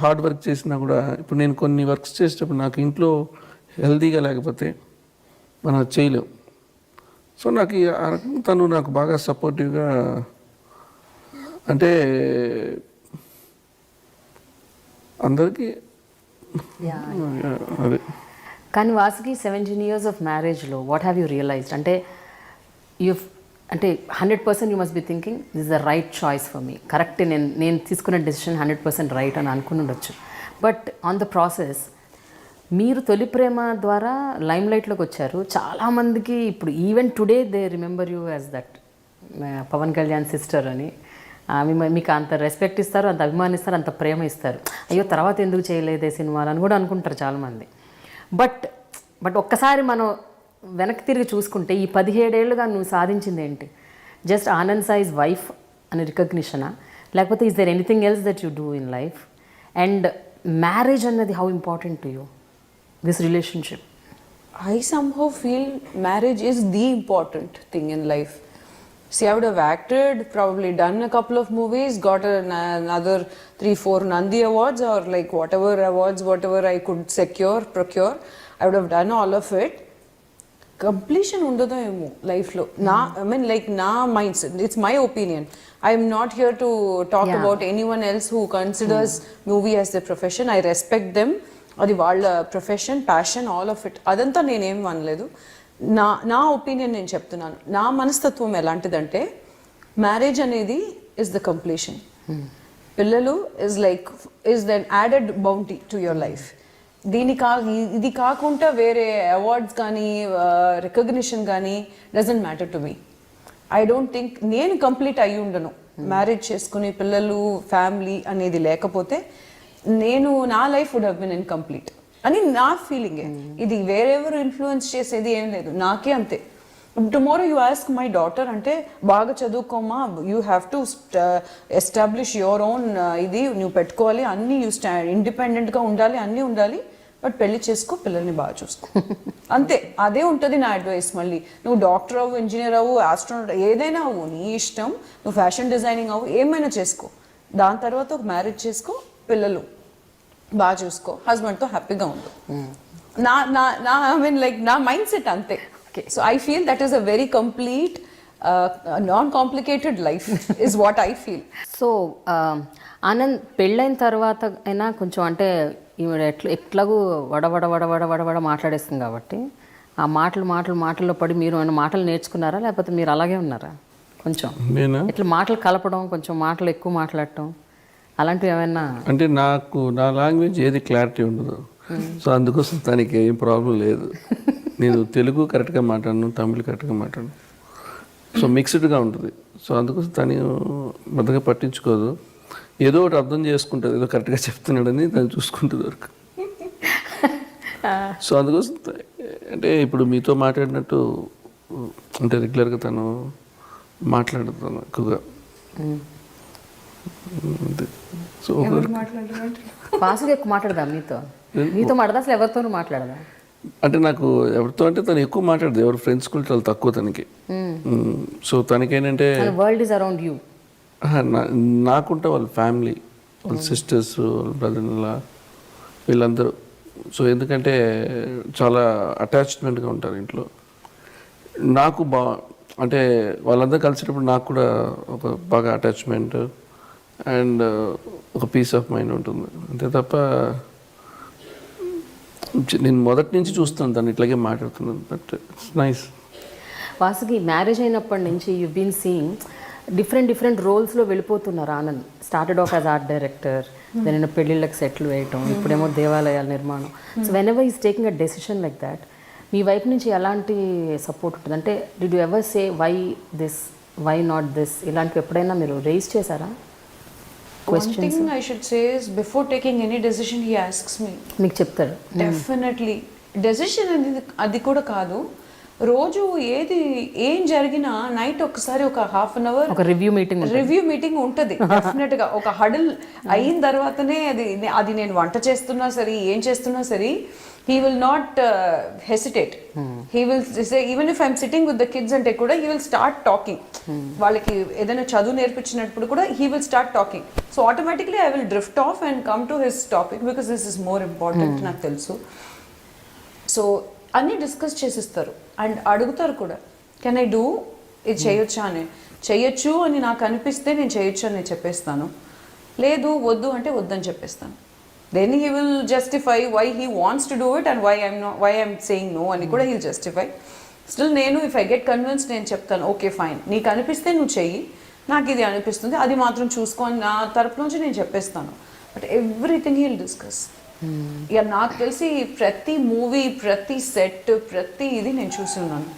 హార్డ్ వర్క్ చేసినా కూడా, ఇప్పుడు నేను కొన్ని వర్క్స్ చేసేటప్పుడు నాకు ఇంట్లో హెల్తీగా లేకపోతే మనం చేయలేం. సో నాకు ఆ రకంగా తను నాకు బాగా సపోర్టివ్గా, అంటే అందరికీ అదే. కానీ వాసుకి 17 years ఆఫ్ మ్యారేజ్లో వాట్ హ్యావ్ యూ రియలైజ్డ్? అంటే అంటే 100% you must be thinking this is the right choice for me, correct, నేను తీసుకున్న డెసిషన్ 100% రైట్ అని అనుకుని ఉండొచ్చు. బట్ ఆన్ ద ప్రాసెస్ మీరు తొలి ప్రేమ ద్వారా లైమ్ లైట్లోకి వచ్చారు. చాలామందికి ఇప్పుడు even today they remember you as that Pawan Kalyan sister అని. మీకు అంత రెస్పెక్ట్ ఇస్తారు, అంత అభిమానిస్తారు, అంత ప్రేమ ఇస్తారు. అయ్యో తర్వాత ఎందుకు చేయలేదే సినిమాలు అని కూడా అనుకుంటారు చాలామంది. బట్ ఒక్కసారి మనం వెనక్కి తిరిగి చూసుకుంటే ఈ 17 ఏళ్ళుగా నువ్వు సాధించింది ఏంటి? జస్ట్ ఆనంద్ సాయి's వైఫ్ అని రికగ్నిషనా, లేకపోతే is there anything else that you do in life? And marriage అన్నది how important to you, this relationship? I somehow feel marriage is the important thing in life. See, I would have acted, probably done a couple of movies, got another 3-4 Nandi awards, or like whatever awards, whatever I could procure, I would have done all of it. Completion ఉండదో ఏమో లైఫ్లో. I mean like నా minds, it's my opinion. I am not here to talk about anyone else who considers movie as their profession. I respect them. అది వాళ్ళ profession, passion, all of it. అదంతా నేనేం అనలేదు. నా ఒపీనియన్ నేను చెప్తున్నాను. నా మనస్తత్వం ఎలాంటిదంటే, మ్యారేజ్ అనేది ఇస్ ద కంప్లీషన్. పిల్లలు is then added bounty to your life. ఇది కాకుండా వేరే అవార్డ్స్ కానీ రికగ్నిషన్ కానీ doesn't matter to me. I don't think నేను కంప్లీట్ అయ్యి ఉండను మ్యారేజ్ చేసుకుని పిల్లలు ఫ్యామిలీ అనేది లేకపోతే. నా life would have been incomplete అని నా ఫీలింగే. ఇది వేరెవరు ఇన్ఫ్లుయెన్స్ చేసేది ఏం లేదు, నాకే అంతే. Tomorrow you ask my daughter అంటే, బాగా చదువుకోమా, you have to establish your own, ఇది నువ్వు పెట్టుకోవాలి, అన్నీ ఇండిపెండెంట్గా ఉండాలి, అన్నీ ఉండాలి, బట్ పెళ్లి చేసుకో, పిల్లల్ని బాగా చూసుకో, అంతే. అదే ఉంటుంది నా అడ్వైస్. మళ్ళీ నువ్వు డాక్టర్ అవ్వు, ఇంజనీర్ అవ్వు, ఆస్ట్రోనాట్, ఏదైనా అవ్వు, నీ ఇష్టం. నువ్వు ఫ్యాషన్ డిజైనింగ్ అవ్వు, ఏమైనా చేసుకో. దాని తర్వాత ఒక మ్యారేజ్ చేసుకో, పిల్లలు బాగా చూసుకో, హస్బెండ్తో హ్యాపీగా ఉండు. ఐ మీన్ లైక్ నా మైండ్ సెట్ అంతే. So I feel that is a very complete non complicated life is what I feel. So Anand పెళ్ళైన తర్వాత అయినా కొంచెం అంటే ఈవిడ ఎట్లాగూ వడవడ మాట్లాడేస్తుంది కాబట్టి ఆ మాటల్లో పడి మీరు ఏమైనా మాటలు నేర్చుకున్నారా, లేకపోతే మీరు అలాగే ఉన్నారా? కొంచెం ఇట్లా మాటలు కలపడం, కొంచెం మాటలు ఎక్కువ మాట్లాడటం అలాంటివి ఏమైనా? అంటే నాకు నా లాంగ్వేజ్ ఏది క్లారిటీ ఉండదు, సో అందుకోసం తనకి ఏం ప్రాబ్లం లేదు. నేను తెలుగు కరెక్ట్గా మాట్లాడను, తమిళ్ కరెక్ట్గా మాట్లాడను, సో మిక్స్డ్గా ఉంటుంది. సో అందుకోసం తను పెద్దగా పట్టించుకోదు, ఏదో ఒకటి అర్థం చేసుకుంటుంది, ఏదో కరెక్ట్గా చెప్తున్నాడని తను చూసుకుంటుంది వరకు. సో అందుకోసం అంటే ఇప్పుడు మీతో మాట్లాడినట్టు అంటే రెగ్యులర్గా తను మాట్లాడుతాను ఎక్కువగా. సో వాసుకి ఎక్కువ మాట్లాడదా మీతో? మీతో మాట్లాడదా అసలు ఎవరితోనూ మాట్లాడదా? అంటే నాకు ఎవరితో అంటే తను ఎక్కువ మాట్లాడదు, ఎవరు ఫ్రెండ్స్ కూడా చాలా తక్కువ తనకి. సో తనకేంటంటే వరల్డ్ ఈజ్ అరౌండ్ యూ. నాకుంటే వాళ్ళ ఫ్యామిలీ, వాళ్ళ సిస్టర్స్, వాళ్ళ బ్రదర్లా వీళ్ళందరూ. సో ఎందుకంటే చాలా అటాచ్మెంట్గా ఉంటారు ఇంట్లో. నాకు అంటే వాళ్ళందరూ కలిసేటప్పుడు నాకు కూడా ఒక బాగా అటాచ్మెంట్ అండ్ ఒక పీస్ ఆఫ్ మైండ్ ఉంటుంది. అంతే తప్ప నేను మొదటి నుంచి చూస్తాను తను ఇట్లాగే మాట్లాడుతున్నాను. But it's nice. Vasuki marriage అయినప్పటి నుంచి యూ బీన్ సీయింగ్ డిఫరెంట్ రోల్స్లో వెళ్ళిపోతున్నారు Anand. Started off as art director, then పెళ్ళిళ్ళకి సెటిల్ వేయటం, ఇప్పుడేమో దేవాలయాల నిర్మాణం. So whenever is taking a decision like that, మీ వైపు నుంచి ఎలాంటి సపోర్ట్ ఉంటుంది? అంటే did you ever say why this, why not this, ఇలాంటివి ఎప్పుడైనా మీరు రేస్ చేశారా? One thing I should say is before taking any decision he asks me. మీకు చెప్తాడు డెఫినెట్లీ. డెసిషన్ అనేది అది కూడా కాదు, రోజు ఏం జరిగినా నైట్ ఒకసారి ఒక హాఫ్ అన్ అవర్ ఒక రివ్యూ మీటింగ్ ఉంటుంది డెఫినెట్ గా. ఒక హడల్ అయిన తర్వాతనే అది నేను వంట చేస్తున్నా సరే, ఏం చేస్తున్నా సరే, he will not hesitate. He will say, even if I'm sitting with the kids ante kuda, he will start talking. Valaki edaina chadu nerpichinappudu kuda he will start talking. So automatically I will drift off and come to his topic because this is more important నాకు తెలుసు. So అన్ని discuss చేసిస్తారు and అడుగుతారు కూడా, can I do, ఇది చేయొచ్చా అని. చేయొచ్చు అని నాకు అనిపిస్తే నేను చేయొచ్చు అని చెప్పేస్తాను, లేదు వద్దు అంటే వద్దని చెప్పేస్తాను. Then he will justify why he wants to do it and why I'm saying no అని కూడా he'll justify. Still నేను if I get convinced నేను చెప్తాను, ఓకే ఫైన్, నీకు అనిపిస్తే నువ్వు చెయ్యి, నాకు ఇది అనిపిస్తుంది, అది మాత్రం చూసుకొని నా తరపు నుంచి నేను చెప్పేస్తాను. But everything he'll discuss. ఇక నాకు తెలిసి ప్రతి మూవీ, ప్రతి సెట్, ప్రతి ఇది నేను చూసి ఉన్నాను.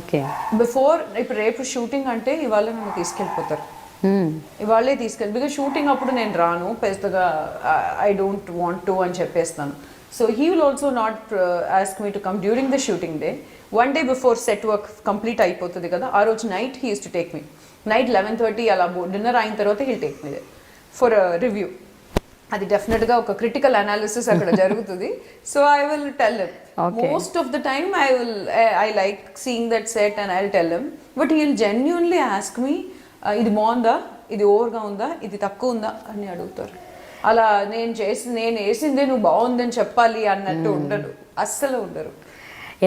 ఓకే. బిఫోర్ ఇప్పుడు రేపు షూటింగ్ అంటే ఇవాళ నన్ను తీసుకెళ్ళిపోతారు, ఇవాళే తీసుకెళ్ళి, బికాజ్ షూటింగ్ అప్పుడు నేను రాను పెద్దగా, ఐ డోంట్ వాంట్ టు అని చెప్పేస్తాను. So he will also not ask me to come during the shooting day. One day before set work complete అయిపోతుంది కదా, ఆ రోజు night he use to take me. Night 11:30 అలా డిన్నర్ అయిన తర్వాత he'll take me for review. అది డెఫినెట్గా ఒక క్రిటికల్ అనాలిసిస్ అక్కడ జరుగుతుంది. So I will tell him. Most of the time I like seeing that set and I will tell him. But he will genuinely ask me, ఇది బాగుందా, ఇది ఓవర్గా ఉందా, ఇది తక్కువ ఉందా అని అడుగుతారు. అలా నేను వేసిందే నువ్వు బాగుందని చెప్పాలి అన్నట్టు ఉండరు, అస్సలు ఉండరు.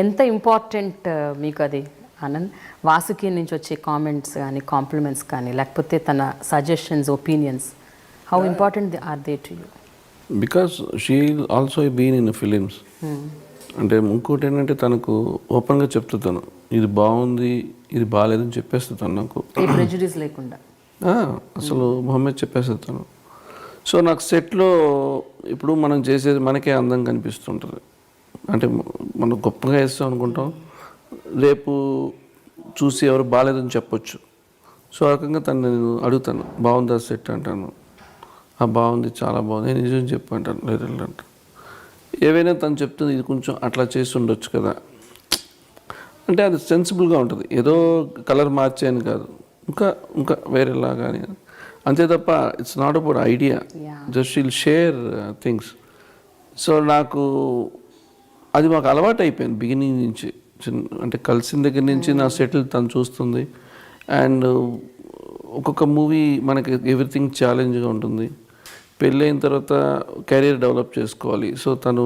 ఎంత ఇంపార్టెంట్ మీకు అది ఆనంద్? వాసుకి నుంచి వచ్చే కామెంట్స్ కానీ, కాంప్లిమెంట్స్ కానీ, లేకపోతే తన suggestions, opinions, how important are they to you? Because she also been in films. అంటే ఇంకోటి ఏంటంటే తనకు ఓపెన్గా చెప్తాను, ఇది బాగుంది, ఇది బాగాలేదని చెప్పేస్తాను. నాకు ప్రెజుడిస్ లేకుండా అసలు మొహమ్మద్ చెప్పేస్తాను. సో నాకు సెట్లో ఇప్పుడు మనం చేసేది మనకే అందంగా కనిపిస్తుంటుంది. అంటే మనం గొప్పగా వేస్తాం అనుకుంటాం, రేపు చూసి ఎవరు బాగాలేదని చెప్పొచ్చు. సో ఆ రకంగా తను నేను అడుగుతాను, బాగుందా సెట్ అంటాను, బాగుంది, చాలా బాగుంది, నేను నిజం చెప్పు అంటాను, లేదంట. ఏవైనా తను చెప్తుంది, ఇది కొంచెం అట్లా చేసి ఉండొచ్చు కదా అంటే అది సెన్సిబుల్గా ఉంటుంది. ఏదో కలర్ మార్చేయని కాదు, ఇంకా వేరేలా కానీ, అంతే తప్ప it's not about idea, just she'll share things. So నాకు అది మాకు అలవాటు అయిపోయింది బిగినింగ్ నుంచి. అంటే కలిసిన దగ్గర నుంచి నా సెటిల్ తను చూస్తుంది. అండ్ ఒక్కొక్క మూవీ మనకి ఎవ్రీథింగ్ ఛాలెంజ్గా ఉంటుంది. పెళ్ళైన తర్వాత కెరీర్ డెవలప్ చేసుకోవాలి. సో తను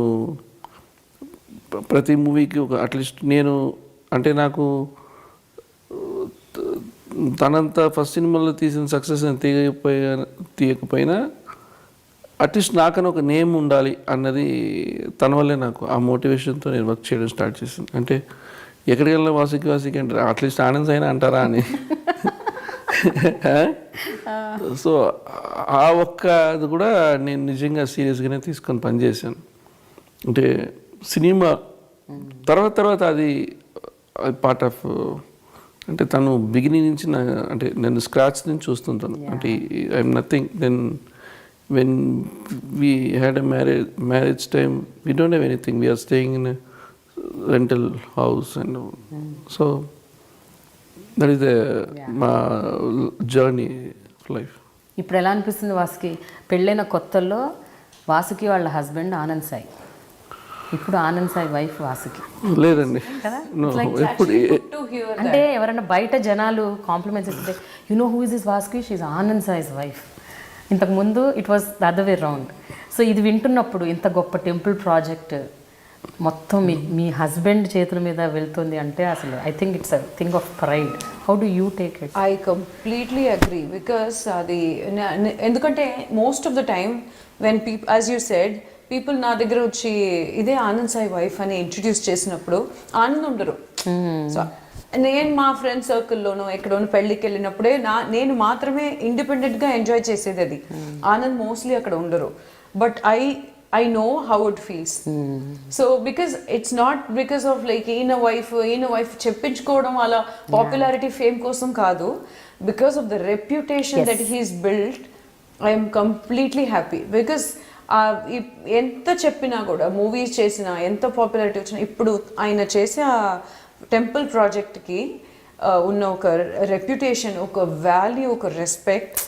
ప్రతి మూవీకి ఒక అట్లీస్ట్ నేను అంటే నాకు తనంతా ఫస్ట్ సినిమాలో తీసిన సక్సెస్ తీయకపోయినా అట్లీస్ట్ నాకని ఒక నేమ్ ఉండాలి అన్నది తన వల్లే. నాకు ఆ మోటివేషన్తో నేను వర్క్ చేయడం స్టార్ట్ చేసింది. అంటే ఎక్కడికి వెళ్ళినా వాసికి అంటే అట్లీస్ట్ ఆనంద్ అయినా అంటారా అని. సో ఆ ఒక్క అది కూడా నేను నిజంగా సీరియస్గానే తీసుకొని పనిచేశాను. అంటే సినిమా తర్వాత అది పార్ట్ ఆఫ్, అంటే తను బిగినింగ్ నుంచి అంటే నేను స్క్రాచ్ నుంచి చూస్తుంటాను. అంటే I'm nothing. Then when we had a marriage time we don't have anything. We're staying in rental house and so that is మా జర్నీ ఆఫ్ లైఫ్. ఇప్పుడు ఎలా అనిపిస్తుంది వాసుకి? పెళ్ళైన కొత్తల్లో వాసుకి వాళ్ళ హస్బెండ్ ఆనంద్ సాయి, ఇప్పుడు ఆనంద్ సాయి వైఫ్ వాసుకి. లేదండి, ఎప్పుడు అంటే ఎవరైనా బయట జనాలు కాంప్లిమెంట్స్ ఇస్తుంటే you know who is this Vasuki, she Anand Sai's wife. ఇంతకుముందు it was the other way round. So ఇది వింటున్నప్పుడు ఇంత గొప్ప టెంపుల్ ప్రాజెక్ట్ మొత్తం మీ హస్బెండ్ చేతుల మీద వెళ్తుంది అంటే అసలు I think it's a thing of pride. How do you take it? I completely agree. Because అది ఎందుకంటే most of the time when people as you said people నా దగ్గర వచ్చి ఇదే ఆనంద్ సాయి వైఫ్ అని ఇంట్రడ్యూస్ చేసినప్పుడు ఆనంద్ ఉండరు. సో నేను మా ఫ్రెండ్ సర్కిల్లోనో ఎక్కడోనో పెళ్ళికి వెళ్ళినప్పుడే నేను మాత్రమే ఇండిపెండెంట్గా ఎంజాయ్ చేసేది అది. ఆనంద్ మోస్ట్లీ అక్కడ ఉండరు. But I know how it feels. So because it's not because of like ఈయన వైఫ్ చెప్పించుకోవడం అలా పాపులారిటీ ఫేమ్ కోసం కాదు, because of the reputation that he's built, I am completely happy. Because ఎంత చెప్పినా కూడా మూవీస్ చేసినా ఎంత పాపులారిటీ వచ్చినా ఇప్పుడు ఆయన చేసే ఆ టెంపుల్ ప్రాజెక్ట్కి ఉన్న ఒక రెప్యుటేషన్, ఒక వాల్యూ, ఒక respect,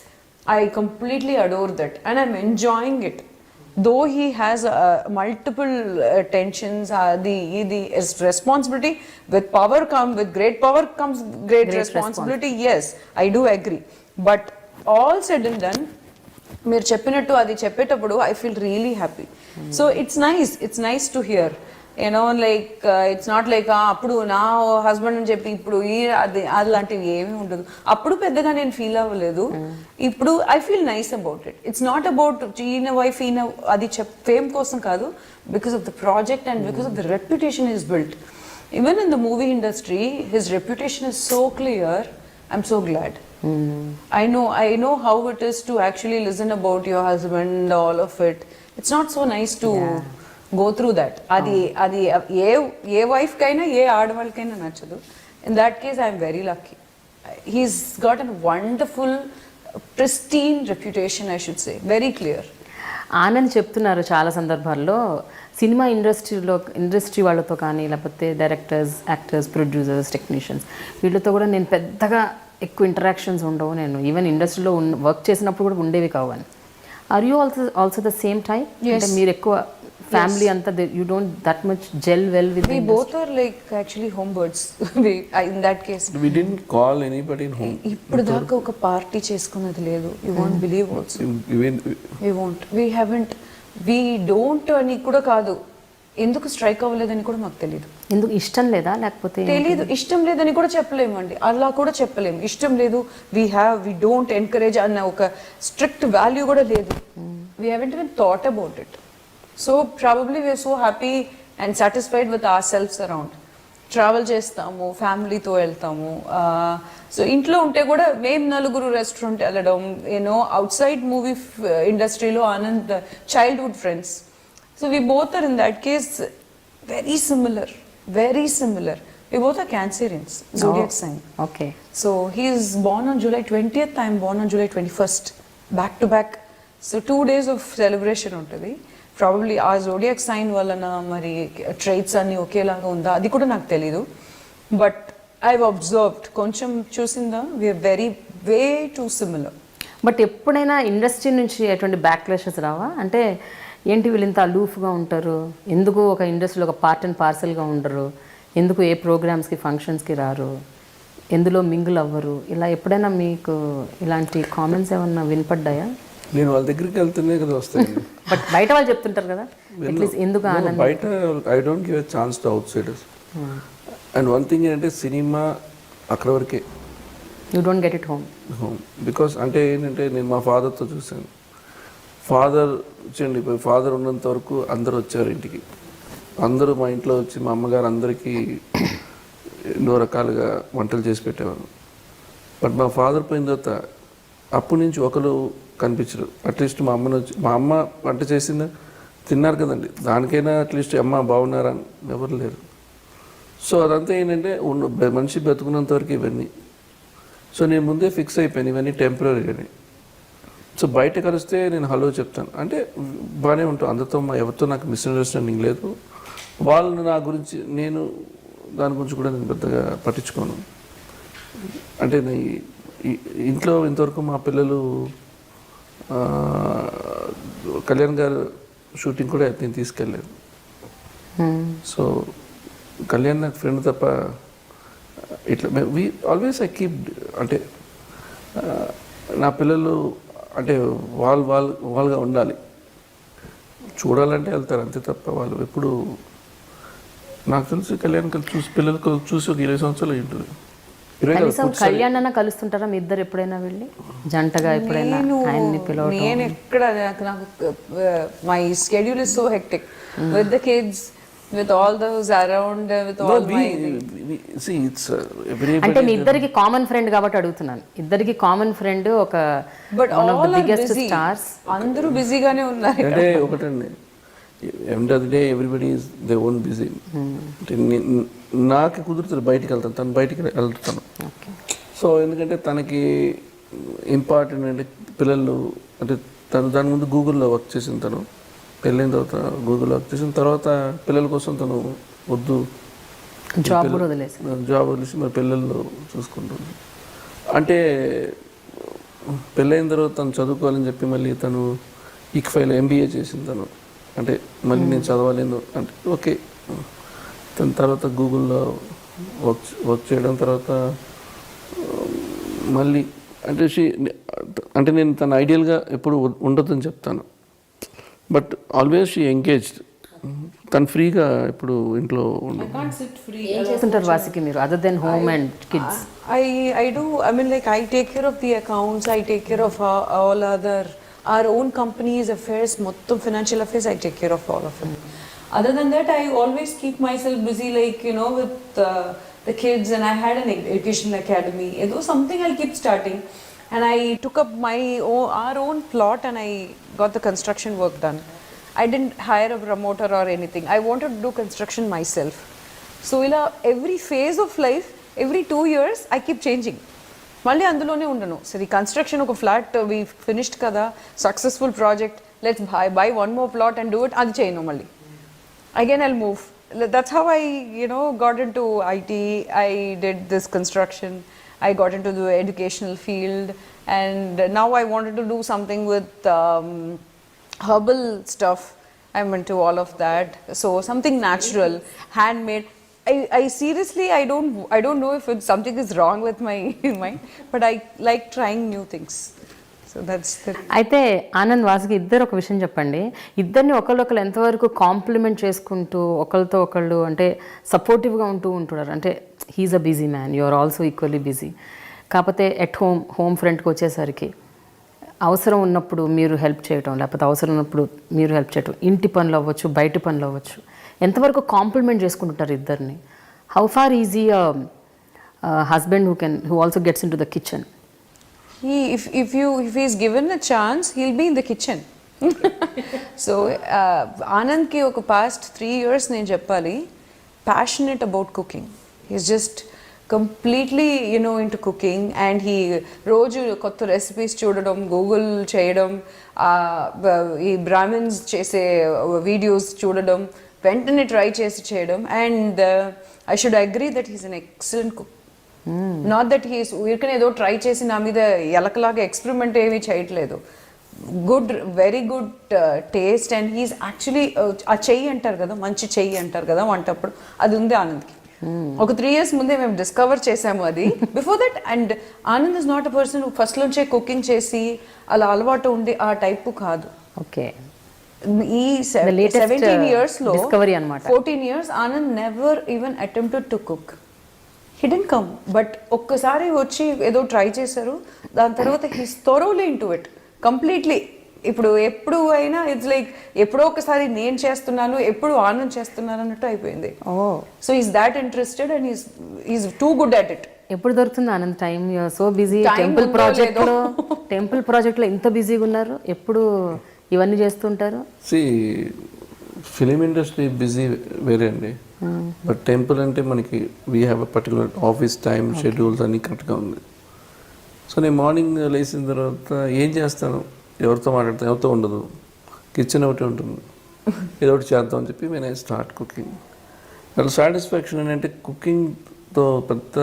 I completely adore that and I'm enjoying it. Though he has multiple tensions, the responsibility, with great power comes great responsibility. Yes, I do agree. But all said and done, మీరు చెప్పినట్టు అది చెప్పేటప్పుడు I feel really happy. So it's nice to hear. Like it's not like అప్పుడు నా husband అని చెప్పి ఇప్పుడు అది అలాంటివి ఏమీ ఉండదు. అప్పుడు పెద్దగా నేను ఫీల్ అవ్వలేదు. ఇప్పుడు I feel nice about it. It's not about ఈయన వైఫ్ ఈయన అది ఫేమ్ కోసం కాదు, because of the project and because of the reputation is built. Even in the movie industry his reputation is so clear. I'm so glad. I know how it is to actually listen about your husband, all of it. It's not so nice to go through that. అది ఏ wife కైనా ఏ ఆడవాళ్ళకైనా నచ్చదు. In that case I'm very lucky. He's got an wonderful pristine reputation, I should say, very clear. Anand చెప్తున్నారు చాలా సందర్భాల్లో cinema industry వాళ్ళతో కానీ లేకపోతే directors, actors, producers, technicians వీళ్ళతో కూడా నేను పెద్దగా ఎక్కువ ఇంటరాక్షన్స్ ఉండవు, నేను ఈవెన్ ఇండస్ట్రీలో వర్క్ చేసినప్పుడు కూడా ఉండేవి కావని. Are you also the same type? అంటే మీరు ఎక్కువ ఫ్యామిలీ అంతా you don't that much gel well with we both are like actually homebirds. In that case we didn't call anybody in home. ఇప్పుడు దాకా ఒక పార్టీ చేసుకున్నది లేదు. You won't believe also. We haven't. We don't అని కూడా కాదు, ఎందుకు strike అవ్వలేదని కూడా మాకు తెలియదు. ఎందుకు ఇష్టం లేదా లేకపోతే తెలీదు. ఇష్టం లేదని కూడా చెప్పలేము అండి, అలా కూడా చెప్పలేము. ఇష్టం లేదు, we don't encourage అన్న ఒక స్ట్రిక్ట్ వాల్యూ కూడా లేదు. We haven't even thought about it. So probably we are so happy and satisfied with ourselves around. Travel చేస్తాము, ఫ్యామిలీతో వెళ్తాము. సో ఇంట్లో ఉంటే కూడా మేము నలుగురు రెస్టారెంట్ వెళ్ళడం, అవుట్ సైడ్ మూవీ ఇండస్ట్రీలో Anand childhood friends. So we both are in that case very similar. We both are Cancerians, zodiac sign. Okay. So he is born on July 20th, I am born on July 21st, back to back. So 2 days of celebration ఉంటుంది. Probably ఆ zodiac sign వలన మరి ట్రైట్స్ అన్ని ఒకేలాగా ఉందా అది కూడా నాకు తెలీదు. బట్ ఐ అబ్జర్వ్డ్, కొంచెం చూసిందా, we're way too similar. But ఎప్పుడైనా ఇండస్ట్రీ నుంచి ఎటువంటి బ్యాక్లాషెస్ రావా? అంటే ఏంటి వీళ్ళు ఇంత అలూఫ్గా ఉంటారు, ఎందుకు ఒక ఇండస్ట్రీలో ఒక పార్ట్ అండ్ పార్సల్గా ఉండరు, ఎందుకు ఏ ప్రోగ్రామ్స్కి ఫంక్షన్స్కి రారు, ఎందులో మింగిల్ అవ్వరు, ఇలా ఎప్పుడైనా మీకు ఇలాంటి కామెంట్స్ ఏమన్నా వినపడ్డాయా? నేను వాళ్ళ దగ్గరికి వెళ్తేనే కదా వస్తాయి. బట్ బయట వాళ్ళు చెప్తుంటారు కదా, అట్లీస్ట్ ఎందుకు ఆనంద్ బయట I don't give a chance to outsiders. And one thing ఏంటంటే సినిమా అక్కడ వరకే, you don't get it home. Because అంటే ఏంటంటే నేను మా ఫాదర్తో చూశాను. ఫాదర్ ఫాదర్ ఉన్నంత వరకు అందరూ వచ్చారు ఇంటికి, అందరూ మా ఇంట్లో వచ్చి మా అమ్మగారు అందరికీ ఎన్నో రకాలుగా వంటలు చేసి పెట్టేవారు. బట్ మా ఫాదర్ పోయిన తర్వాత అప్పటి నుంచి ఒకరు కనిపించరు. అట్లీస్ట్ మా అమ్మని వచ్చి, మా అమ్మ వంట చేసిందా తిన్నారు కదండి, దానికైనా అట్లీస్ట్ అమ్మ బాగున్నారా అని ఎవరు లేరు. సో అదంతా ఏంటంటే మనిషి బతుకున్నంత వరకు ఇవన్నీ. సో నేను ముందే ఫిక్స్ అయిపోయాను ఇవన్నీ టెంపరీ అని. సో బయట కలిస్తే నేను హలో చెప్తాను, అంటే బాగానే ఉంటాను అందరితో, ఎవరితో నాకు మిస్అండర్స్టాండింగ్ లేదు. వాళ్ళు నా గురించి, నేను దాని గురించి కూడా నేను పెద్దగా పట్టించుకోను. అంటే ఇంట్లో ఇంతవరకు మా పిల్లలు కళ్యాణ్ గారు షూటింగ్ కూడా నేను తీసుకెళ్ళలేదు. సో కళ్యాణ్ నాకు ఫ్రెండ్ తప్ప ఇట్లా ఐ కీప్, అంటే నా పిల్లలు అంటే వాళ్ళుగా ఉండాలి, చూడాలంటే వెళ్తారు అంతే తప్ప వాళ్ళు ఎప్పుడు, నాకు తెలిసి కళ్యాణ్ చూసి పిల్లలు చూసి ఒక 20 సంవత్సరాలు ఉంటుంది. కనీసం కళ్యాణ్ అన్న కలుస్తుంటారా మీ ఇద్దరు ఎప్పుడైనా వెళ్ళి జంటగా ఎప్పుడైనా ఆయన్ని పిలవడం? నేను ఎక్కడ నాకు my schedule is so hectic with the kids, with all those around, with all my అంటే మీ ఇద్దరికి కామన్ ఫ్రెండ్ కాబట్టి అడుగుతున్నాను. ఇద్దరికి కామన్ ఫ్రెండ్ ఒక బట్ ఆల్ బిగ్గెస్ట్ స్టార్స్, అందరూ బిజీగానే ఉన్నారు. అంటే ఒకటండి, end of the day everybody is they own busy. అంటే నాకు కుదురుతుంది బయటికి వెళ్తాను, తను బయటికి వెళ్తాను. సో ఎందుకంటే తనకి ఇంపార్టెంట్ అంటే పిల్లలు, అంటే తను దాని ముందు గూగుల్లో వర్క్ చేసిన, తను పెళ్ళైన తర్వాత గూగుల్లో వర్క్ చేసిన తర్వాత పిల్లల కోసం తను వద్దు జాబ్ వదిలేసి మరి పిల్లలు చూసుకుంటుంది. అంటే పెళ్ళైన తర్వాత తను చదువుకోవాలని చెప్పి మళ్ళీ తను ఈక్ఫైలో MBA చేసింది తను. అంటే మళ్ళీ నేను చదవలేను అంటే ఓకే. దాని తర్వాత గూగుల్లో వర్క్ చేయడం తర్వాత మళ్ళీ అంటే నేను తన ఐడియల్గా ఎప్పుడు ఉండొద్దని చెప్తాను. But always she engaged. తను ఫ్రీగా ఇప్పుడు ఇంట్లో ఉండదు. ఏం చేస్తుంటారు వాసికి మీరు other than home and kids? I do, I mean like I take care of the accounts, I take care of all other our own company's affairs, mottham financial affairs, I take care of all of it. Other than that, I always keep myself busy, like, you know, with the kids, and I had an educational academy. Though something I'll keep starting, and I took up our own plot, and I got the construction work done. I didn't hire a promoter or anything. I wanted to do construction myself. So every phase of life, every 2 years, I keep changing. మళ్ళీ అందులోనే ఉండను. సరే construction ఒక flat we finished కదా, successful project, let's by one more plot and do it, అది చేయను మళ్ళీ. Again I'll move. That's how I got into IT. I did this construction. I got into the educational field, and now I wanted to do something with herbal stuff. I'm into all of that. So something natural, handmade. I seriously, I don't know if something is wrong with my mind, but I like trying new things. So that's the. అయితే ఆనంద్ వాసుకి ఇద్దరు ఒక విషయం చెప్పండి. ఇద్దరిని ఒకళ్ళు ఎంతవరకు complement చేసుకుంటూ ఒకరితో ఒకళ్ళు అంటే సపోర్టివ్గా ఉంటున్నారు? అంటే he's a busy man, you are also equally busy. కాకపోతే ఎట్ హోమ్ ఫ్రంట్కి వచ్చేసరికి అవసరం ఉన్నప్పుడు మీరు హెల్ప్ చేయటం, లేకపోతే అవసరం ఉన్నప్పుడు మీరు హెల్ప్ చేయటం, ఇంటి పనులు అవ్వచ్చు, బయట పనులు అవ్వచ్చు, ఎంతవరకు కాంప్లిమెంట్ చేసుకుంటుంటారు ఇద్దరిని? How far easy husband who also gets into the kitchen? If he's given a chance, he'll be in the kitchen. So Anand ki oka past 3 years నేను చెప్పాలి, passionate about cooking. He's just completely into cooking, and he రోజు కొత్త recipes చూడడం, Google చేయడం, ఈ Brahmins చేసే videos చూడడం, వెంటనే ట్రై చేసి చేయడం. And I should agree that he's an excellent cook. Not that he's ఊరికనే ఏదో ట్రై చేసి నా మీద ఎలకలాగా ఎక్స్పెరిమెంట్ ఏమీ చేయట్లేదు. Good, very good taste, and he's actually ఆ చెయ్యి అంటారు కదా, మంచి చెయ్యి అంటారు కదా వంటప్పుడు, అది ఉంది ఆనంద్కి. ఒక 3 years ముందే మేము డిస్కవర్ చేసాము అది. Before that, and Anand is not a person first నుంచే కుకింగ్ చేసి అలా అలవాటు ఉండి ఆ టైప్ కాదు. ఓకే, ఈ 17 years లో 14 years Anand never even attempted to cook. He didn't come, but ఒక్కసారి వచ్చి ఏదో ట్రై చేశారు, దాని తర్వాత he's thoroughly into it completely. ఇప్పుడు ఎప్పుడు అయినా ఇట్స్ లైక్ ఎప్పుడో ఒకసారి నేను చేస్తున్నాను, ఎప్పుడు ఆనంద్ చేస్తున్నాను అన్నట్టు అయిపోయింది. So is that interested, and is too good at it. ఎప్పుడు దొరుకుతుంది Anand time? So busy. Time temple ఉందో ప్రాజెక్ట్లో ఇంత బిజీగా ఉన్నారు, ఎప్పుడు ఇవన్నీ చేస్తుంటారు? ఫిలిం ఇండస్ట్రీ బిజీ వేరే అండి, బట్ టెంపుల్ అంటే మనకి we have a particular office time schedules అన్నీ కరెక్ట్గా ఉంది. సో నేను మార్నింగ్ లేచిన తర్వాత ఏం చేస్తాను, ఎవరితో మాట్లాడతాను, ఎవరితో ఉండదు, కిచెన్ ఒకటి ఉంటుంది, ఏదో ఒకటి చేద్దాం అని చెప్పి నేను స్టార్ట్ కుకింగ్. అసలు సాటిస్ఫాక్షన్ ఏంటంటే కుకింగ్తో పెద్ద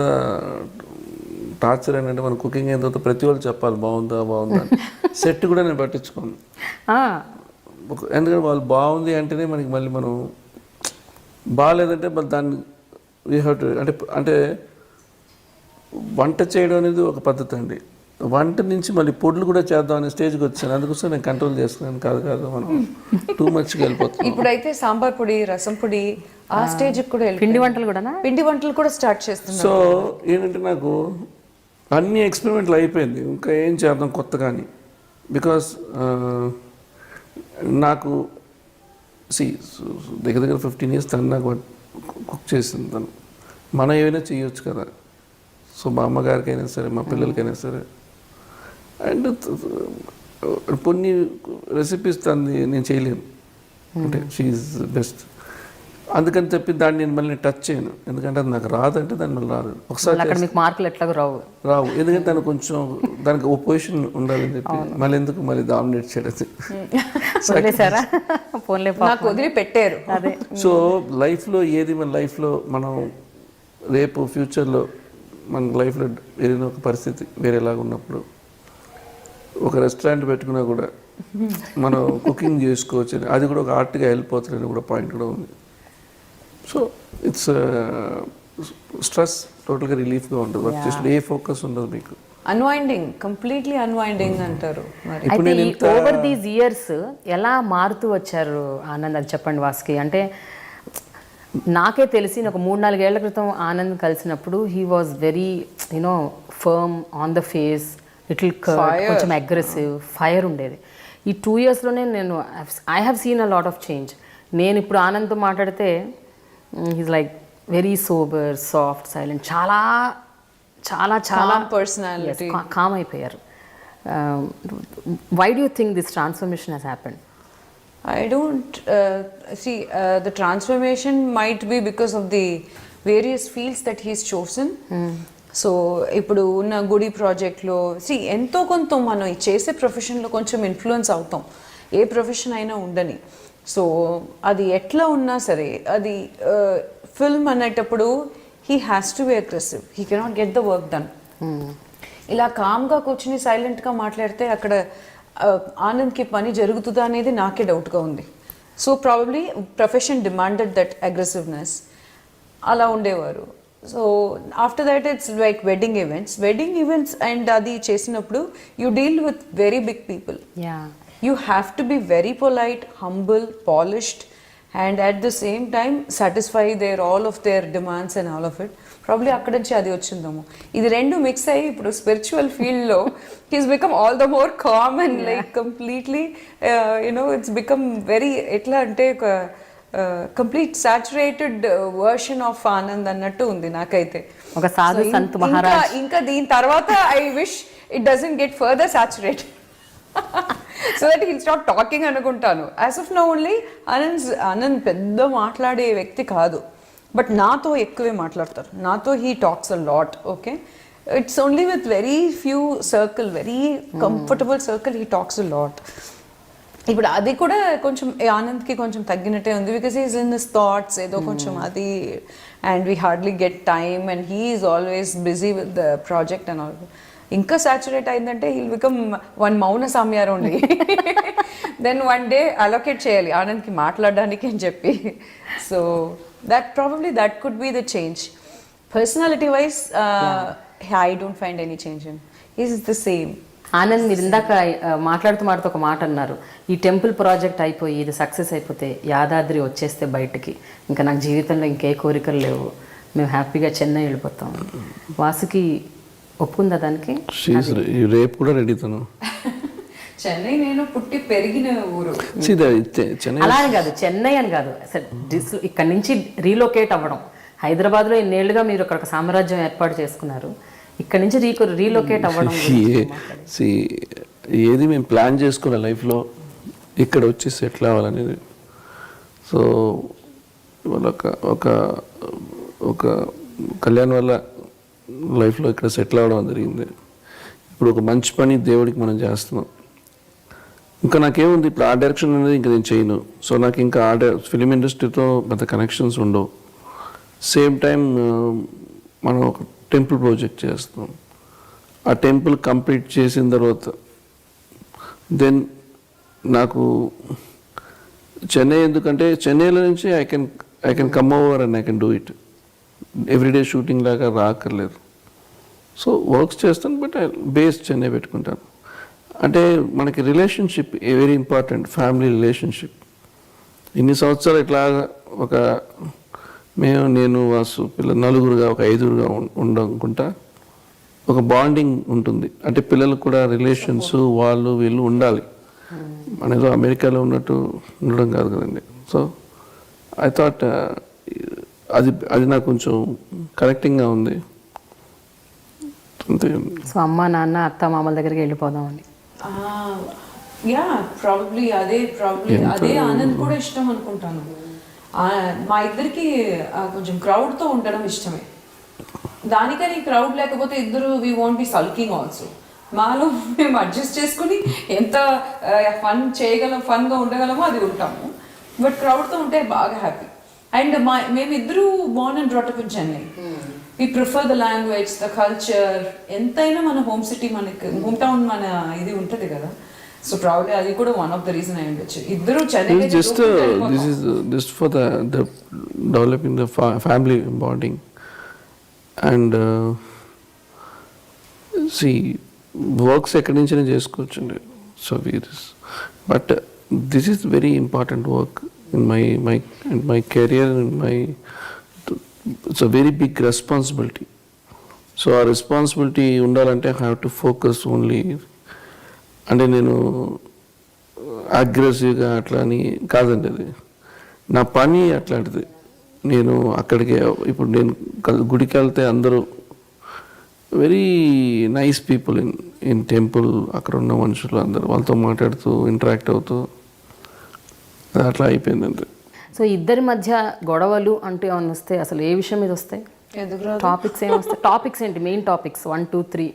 టార్చర్ ఏంటంటే మన కుకింగ్ అయిన తర్వాత ప్రతి వాళ్ళు చెప్పాలి బాగుందా బాగుందా అని. సెట్ కూడా నేను పట్టించుకోను, ఎందుకంటే వాళ్ళు బాగుంది అంటేనే మనకి మళ్ళీ మనం బాగాలేదంటే మళ్ళీ దాన్ని వీ హ్యావ్ టు అంటే వంట చేయడం అనేది ఒక పద్ధతి అండి. వంట నుంచి మళ్ళీ పొడులు కూడా చేద్దాం అనే స్టేజ్కి వచ్చాను, అందుకోసం నేను కంట్రోల్ చేస్తున్నాను. కాదు మనం టూ మచ్గా వెళ్ళిపోతున్నాం. ఇప్పుడైతే సాంబార్ పొడి, రసం పొడి ఆ స్టేజ్కి కూడా పిండి వంటలు కూడా స్టార్ట్ చేస్తున్నాను. సో ఏంటంటే నాకు అన్ని ఎక్స్పెరిమెంట్లు అయిపోయింది, ఇంకా ఏం చేద్దాం కొత్తగా అని. బికాస్ నాకు దగ్గర 15 years తను నాకు కుక్ చేసింది. తను మనం ఏమైనా చేయొచ్చు కదా, సో మా అమ్మగారికైనా సరే మా పిల్లలకైనా సరే. అండ్ కొన్ని రెసిపీస్ తను నేను చేయలేను, అంటే షీఈ్ బెస్ట్. అందుకని చెప్పి దాన్ని నేను మళ్ళీ టచ్ చేయను, ఎందుకంటే అది నాకు రాదంటే దాన్ని మళ్ళీ రాదు. ఒకసారి మార్కులు ఎట్లాగో రావు, ఎందుకంటే తను కొంచెం దానికి ఓ పొజిషన్ ఉండాలని చెప్పి మళ్ళీ ఎందుకు మళ్ళీ డామినేట్ చేయడం. నాకు వదిలి పెట్టారు. సో లైఫ్లో ఏది మన లైఫ్లో మనం రేపు ఫ్యూచర్లో మన లైఫ్లో ఏదైనా ఒక పరిస్థితి వేరేలాగా ఉన్నప్పుడు ఒక రెస్టారెంట్ పెట్టుకున్నా కూడా మనం కుకింగ్ చేసుకోవచ్చు, అది కూడా ఒక ఆర్ట్గా వెళ్ళిపోతుందని కూడా పాయింట్ కూడా ఉంది. సో ఇట్స్ స్ట్రెస్ టోటల్గా రిలీఫ్గా ఉంటుంది, వర్క్ చేసిన ఏ ఫోకస్ ఉండదు మీకు. అన్వైండింగ్, కంప్లీట్లీ అన్వైండింగ్ అంటారు. అయితే ఈ ఓవర్ దీస్ ఇయర్స్ ఎలా మారుతూ వచ్చారు ఆనంద్, అది చెప్పండి వాసుకి. అంటే నాకే తెలిసి ఒక 3-4 ఏళ్ల క్రితం ఆనంద్ కలిసినప్పుడు he was very you know firm on the face, little కొంచెం అగ్రెసివ్, ఫైర్ ఉండేది. ఈ 2 yearsలోనే నేను I have seen a lot of change. నేను ఇప్పుడు ఆనంద్తో మాట్లాడితే he's like very sober, soft, silent, చాలా చాలా చాలా పర్సనాలిటీ, కామ్ అయిపోయారు. Why do you think this transformation has happened? I don't see the transformation might be because of the various fields that he's chosen. So ఇప్పుడు ఉన్న గుడి ప్రాజెక్ట్లో ఎంతో కొంత మనం చేసే ప్రొఫెషన్లో కొంచెం ఇన్ఫ్లుయెన్స్ అవుతాం, ఏ ప్రొఫెషన్ అయినా ఉండని. సో అది ఎట్లా ఉన్నా సరే, అది ఫిల్మ్ అనేటప్పుడు he has to be aggressive, he cannot get the work done. ఇలా కామ్గా కూర్చుని సైలెంట్గా మాట్లాడితే అక్కడ ఆనంద్కి పని జరుగుతుందా అనేది నాకే డౌట్గా ఉంది. So probably profession demanded that aggressiveness, అలా ఉండేవారు. So after that it's like wedding events and అది చేసినప్పుడు you deal with very big people. You have to be very polite, humble, polished, and at the same time satisfy all of their demands and all of it. Probably అక్కడ నుంచి అది వచ్చిందేమో. ఇది రెండు mix అయ్యి ఇప్పుడు స్పిరిచువల్ ఫీల్డ్లో he's become all the more calm and like completely it's become very ఎట్లా అంటే ఒక complete saturated version of Anand అన్నట్టు ఉంది నాకైతే. ఒక సాధు సంత్ మహారాజ్. ఇంకా దీని తర్వాత I wish it doesn't get further saturated so that he'll stop talking అనుకుంటాను. As of now only Anand పెద్ద మాట్లాడే వ్యక్తి కాదు, బట్ నాతో ఎక్కువే మాట్లాడతారు. నాతో he talks a lot. Okay, it's only with very few circle, very comfortable circle he talks a lot. ఇప్పుడు అది కూడా కొంచెం ఆనంద్కి కొంచెం తగ్గినట్టే ఉంది, because he's in his thoughts ఏదో కొంచెం అది, and we hardly get time and he is always busy with the project and all. ఇంకా సాచురేట్ అయిందంటే హీల్ బికమ్ వన్ మౌన సామ్యార్ only. Then one day allocate చేయాలి ఆనంద్కి మాట్లాడడానికి అని చెప్పి. So that probably that could be the change. Personality wise I don't find any change in, is the same. Anand, మీరు ఇందాక మాట్లాడుతూ ఒక మాట అన్నారు, ఈ టెంపుల్ ప్రాజెక్ట్ అయిపోయి ఇది సక్సెస్ అయిపోతే యాదాద్రి వచ్చేస్తే బయటికి ఇంకా నాకు జీవితంలో ఇంకే కోరికలు లేవు, మేము హ్యాపీగా చెన్నై వెళ్ళిపోతాం. వాసుకి ఒప్పుకుందా దానికి? రేపు కూడా రెడీ తను. చెన్నై నేను పుట్టి పెరిగిన ఊరు. అలా అని కాదు, చెన్నై అని కాదు, ఇక్కడ నుంచి రీలొకేట్ అవ్వడం హైదరాబాద్లో ఇన్నేళ్లుగా మీరు అక్కడ ఒక సామ్రాజ్యం ఏర్పాటు చేసుకున్నారు, ఇక్కడ నుంచి రీలొకేట్ అవ్వడం ఏది మేము ప్లాన్ చేసుకున్న లైఫ్లో ఇక్కడ వచ్చి సెటిల్ అవ్వాలనేది. సో ఇవాళ ఒక కళ్యాణ్ వల్ల లైఫ్లో ఇక్కడ సెటిల్ అవ్వడం జరిగింది. ఇప్పుడు ఒక మంచి పని దేవుడికి మనం చేస్తున్నాం. ఇంకా నాకేముంది ఇప్పుడు ఆ డైరెక్షన్ అనేది ఇంకా నేను చేయను. సో నాకు ఇంకా ఫిలిం ఇండస్ట్రీతో పెద్ద కనెక్షన్స్ ఉండవు. సేమ్ టైం మనం ఒక టెంపుల్ ప్రాజెక్ట్ చేస్తాం. ఆ టెంపుల్ కంప్లీట్ చేసిన తర్వాత దెన్ నాకు చెన్నై, ఎందుకంటే చెన్నైలో నుంచి I can come over and I can do it. Everyday shooting లాగా రాక్కర్లేదు. సో వర్క్స్ చేస్తాను, బట్ బేస్ చెన్నై పెట్టుకుంటాను. అంటే మనకి relationship very important, family relationship. ఇన్ని సంవత్సరాలు ఇట్లా ఒక నేను వాసు పిల్లలు నలుగురుగా ఒక ఐదుగురుగా ఉండనుకుంటా ఒక బాండింగ్ ఉంటుంది. అంటే పిల్లలకు కూడా రిలేషన్స్ వాళ్ళు వీళ్ళు ఉండాలి. మన ఏదో అమెరికాలో ఉన్నట్టు ఉండడం కాదు కదండి. సో ఐ థాట్ అది నాకు కొంచెం కనెక్టింగ్గా ఉంది. అంతే. సో అమ్మ నాన్న అత్త మామల దగ్గరికి వెళ్ళిపోదామండి. యా ప్రాబబ్లీ అదే ఆనంద్ కూడా ఇష్టం అనుకుంటాను. మా ఇద్దరికి కొంచెం క్రౌడ్తో ఉండడం ఇష్టమే. దానికని క్రౌడ్ లేకపోతే ఇద్దరు we want be sulking also. మాలో మేము అడ్జస్ట్ చేసుకుని ఎంత ఫన్ చేయగలం, ఫన్గా ఉండగలమో అది ఉంటాము. బట్ క్రౌడ్తో ఉంటే బాగా హ్యాపీ. అండ్ మేమిద్దరూ born and brought up in Chennai. We prefer the language, the culture. ఎంతైనా మన హోమ్ సిటీ, మనకి హోమ్ టౌన్ మన ఇది ఉంటుంది కదా. సో ప్రాబ్లీ అది కూడా వన్ ఆఫ్ ద రీజన్ అయి ఉండొచ్చు. ఇద్దరు Chennai just for the developing the family bonding and see works ఎక్కడి నుంచైనా చేసుకోవచ్చండి. So but this is very important work in my career, it's a very big responsibility. So ఆ responsibility ఉండాలంటే I have to focus only. అంటే నేను అగ్రెసివ్గా అట్లా అని కాదండి, అది నా పని అట్లాంటిది. నేను అక్కడికి ఇప్పుడు నేను గుడికి వెళ్తే అందరూ very nice people in temple. అక్కడ ఉన్న మనుషులు అందరూ వాళ్ళతో మాట్లాడుతూ ఇంటరాక్ట్ అవుతూ అట్లా అయిపోయింది అంతే. సో ఇద్దరి మధ్య గొడవలు అంటూ ఏమైనా వస్తే అసలు ఏ విషయం మీద వస్తాయి? టాపిక్స్ ఏమి వస్తాయి? టాపిక్స్ ఏంటి? మెయిన్ టాపిక్స్ 1, 2, 3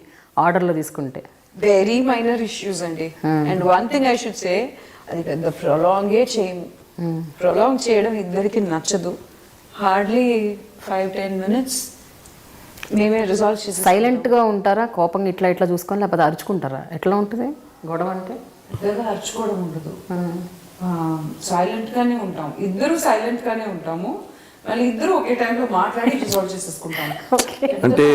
ఆర్డర్లో తీసుకుంటే వెరీ మైనర్ ఇష్యూస్ అండి. And one thing I should say, అది పెద్ద ప్రొలాంగే చేయము. ప్రొలాంగ్ చేయడం ఇద్దరికి నచ్చదు. హార్డ్లీ 5-10 minutes మేమే రిజాల్వ్ చేసి. సైలెంట్గా ఉంటారా? కోపంగా ఇట్లా చూసుకొని, లేకపోతే అరుచుకుంటారా? ఎట్లా ఉంటుంది గొడవ అంటే? పెద్దగా అరుచుకోవడం ఉండదు, సైలెంట్గానే ఉంటాం. ఇద్దరు సైలెంట్గానే ఉంటాము. మళ్ళీ ఇద్దరు ఒకే టైంలో మాట్లాడి రిజాల్వ్ చేసేసుకుంటాము. అంటే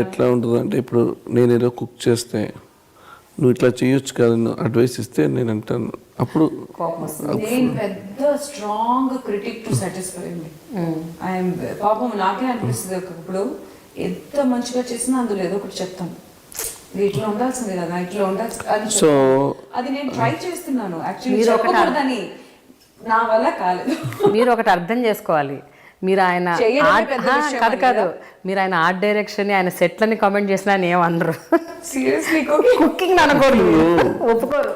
ఎట్లా ఉంటుంది అంటే, ఇప్పుడు నేను ఏదో కుక్ చేస్తే నువ్వు ఇట్లా చేయొచ్చు కదా అడ్వైస్ ఇస్తే నేను అంటాను, అప్పుడు నేను పెద్ద స్ట్రాంగ్ క్రిటిక్ టు సాటిస్ఫై అండి. ఐఎమ్ పాపం నాకే అనిపిస్తుంది ఒకప్పుడు ఎంత మంచిగా చేసినా అందులో ఏదో ఒకటి చెప్తాను, ఇట్లా ఉండాల్సింది కదా, ఇట్లా ఉండాల్సి. సో అది నేను ట్రై చేస్తున్నాను యాక్చువల్లీ, చెప్పకూడదని, నా వల్ల కాలేదు. మీరు ఒకటి అర్థం చేసుకోవాలి, మీరు ఆయన కాదు మీరు ఆయన ఆర్ట్ డైరెక్షన్, ఆయన సెట్లని కామెంట్ చేసినా ఆయన ఏమనరు. సీరియస్లీ కుకింగ్ అనుకోరు, ఒప్పుకోరు.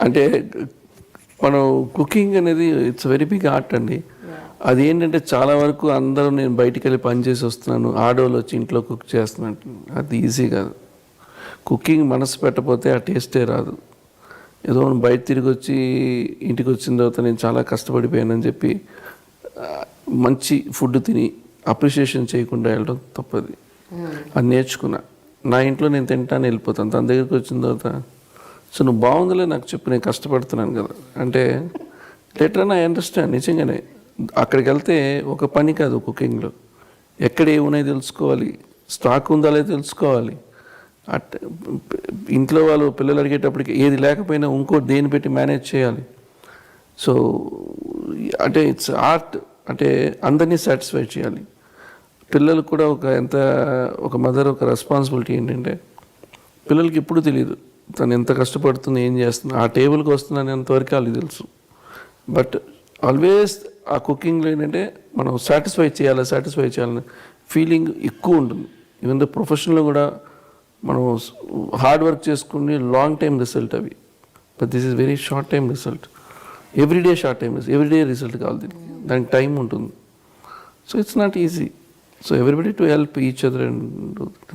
అంటే మనం కుకింగ్ అనేది ఇట్స్ వెరీ బిగ్ ఆర్ట్ అండి. అది ఏంటంటే చాలా వరకు అందరూ నేను బయటికి వెళ్ళి పని చేసి వస్తున్నాను, ఆడవాళ్ళు వచ్చి ఇంట్లో కుక్ చేస్తున్నాను, అది ఈజీ కాదు. కుకింగ్ మనసు పెట్టకపోతే ఆ టేస్టే రాదు. ఏదో బయట తిరిగి వచ్చి ఇంటికి వచ్చిన తర్వాత నేను చాలా కష్టపడిపోయానని చెప్పి మంచి ఫుడ్ తిని అప్రిషియేషన్ చేయకుండా వెళ్ళడం తప్పది. అది నేర్చుకున్నా. నా ఇంట్లో నేను తింటాను వెళ్ళిపోతాను, తన దగ్గరికి వచ్చిన తర్వాత సో నువ్వు బాగుందిలే నాకు చెప్పు, నేను కష్టపడుతున్నాను కదా అంటే లెటర్ ఐ అండర్స్టాండ్. నిజంగానే అక్కడికి వెళ్తే ఒక పని కాదు కుకింగ్లో, ఎక్కడ ఏమున్నాయి తెలుసుకోవాలి, స్టాక్ ఉందా లేదో తెలుసుకోవాలి. ఇంట్లో వాళ్ళు పిల్లలు అడిగేటప్పటికి ఏది లేకపోయినా ఇంకో దేని పెట్టి మేనేజ్ చేయాలి. సో అంటే ఇట్స్ ఆర్ట్. అంటే అందరినీ సాటిస్ఫై చేయాలి. పిల్లలు కూడా ఒక మదర్ ఒక రెస్పాన్సిబిలిటీ ఏంటంటే, పిల్లలకి ఎప్పుడు తెలియదు తను ఎంత కష్టపడుతుంది, ఏం చేస్తుంది, ఆ టేబుల్కి వస్తుందని అంతవరకు వాళ్ళకి తెలుసు. బట్ ఆల్వేస్ ఆ కుకింగ్లో ఏంటంటే మనం సాటిస్ఫై చేయాలని ఫీలింగ్ ఎక్కువ ఉంటుంది. ఈవెన్ ద ప్రొఫెషన్లో కూడా మనం హార్డ్ వర్క్ చేసుకుని లాంగ్ టైం రిజల్ట్ అవి, but this is very short time result. Everyday result కావాలి, దానికి టైం ఉంటుంది. So it's not easy. So everybody to help each other and do that.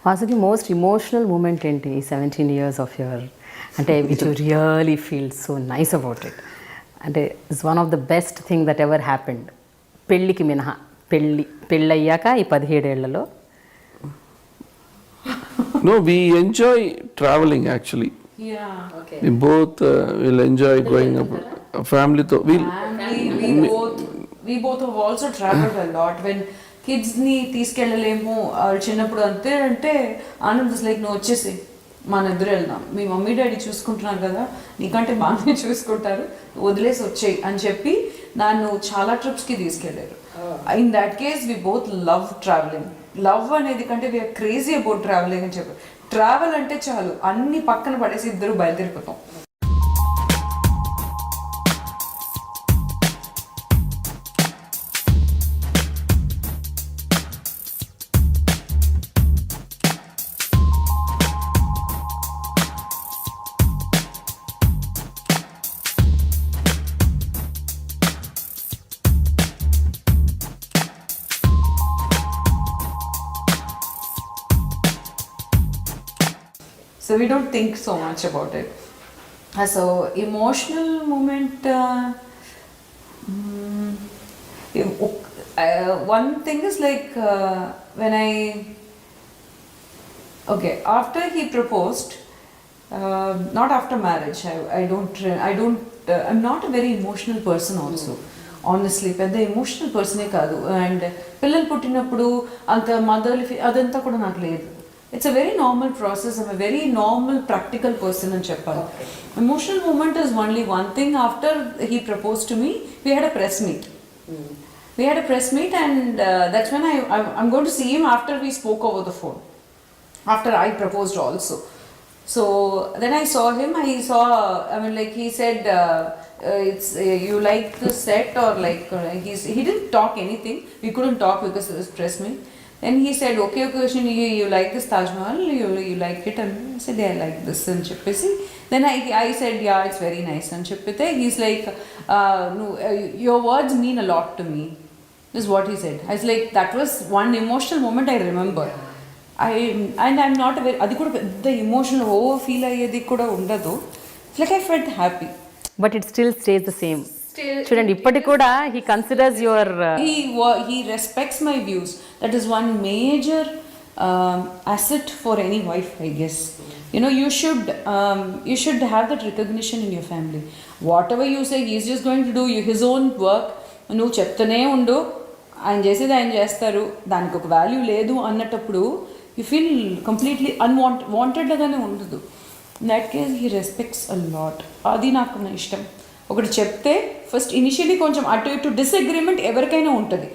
Vasuki most emotional moment ఏంటి ఈ 17 years of your, అంటే which you really feel so nice about it, అంటే it's one of the best thing that ever happened, పెళ్ళికి మినహా, పెళ్ళయ్యాక ఈ 17 ఏళ్లలో? No, we enjoy traveling actually. We both will enjoy going up family to we both have also traveled a lot. When kids ని తీసుకెళ్ళలేము చిన్నప్పుడు అంటే Anand is like నువ్వు వచ్చేసి మన ఇద్దరు వెళ్దాం, మీ మమ్మీ డాడీ చూసుకుంటున్నారు కదా, నీకంటే బాగానే చూసుకుంటారు, వదిలేసి వచ్చేయి అని చెప్పి నన్ను చాలా ట్రిప్స్కి తీసుకెళ్ళారు. In that case we both love travelling. Love అనేది కంటే వీఆర్ క్రేజీ అబౌట్ ట్రావెలింగ్ అని చెప్పి, ట్రావెల్ అంటే చాలు అన్ని పక్కన పడేసి ఇద్దరు బయలుదేరిపోతాం. So we don't think so much about it. So emotional moment, one thing is like when after he proposed, not after marriage. I'm not a very emotional person also. Honestly, పెద్ద emotional పర్సనే కాదు. And పిల్లలు పుట్టినప్పుడు అంత motherly అదంతా కూడా నాకు లేదు. It's a very normal process. I'm a very normal, practical person and cheppali. Emotional moment is only one thing. After he proposed to me, we had a press meet. We had a press meet, and that's when I'm going to see him after we spoke over the phone. After I proposed also. So then I saw him. He said, it's you like the set or like he didn't talk anything. We couldn't talk because it was press meet. Then he said, okay, Ocean, you like this Taj Mahal, you like it? And I said, yeah, I like this and Chippisi. Then I said, yeah, it's very nice and Chippite. He's like, no, your words mean a lot to me. This is what he said. I was like, that was one emotional moment I remember. I'm not a very, adi kuda the emotional over feel ayyadi kuda undadu. It's like I felt happy. But it still stays the same. చూడండి ఇప్పటికి కూడా he considers your he respects my views. That is one major asset for any wife, I guess. You know, you should have that recognition in your family. Whatever you say, he is just going to do his own work. నువ్వు చెప్తూనే ఉండు, ఆయన చేసేది ఆయన చేస్తారు, దానికి ఒక value లేదు అన్నటప్పుడు యూ ఫీల్ కంప్లీట్లీ వాంటెడ్గానే ఉండదు. In that case he respects a lot. అది నాకు ఇష్టం. ఒకటి చెప్తే ఫస్ట్ ఇనిషియలీ కొంచెం అటు ఇటు డిసగ్రిమెంట్ ఎవరికైనా ఉంటుంది.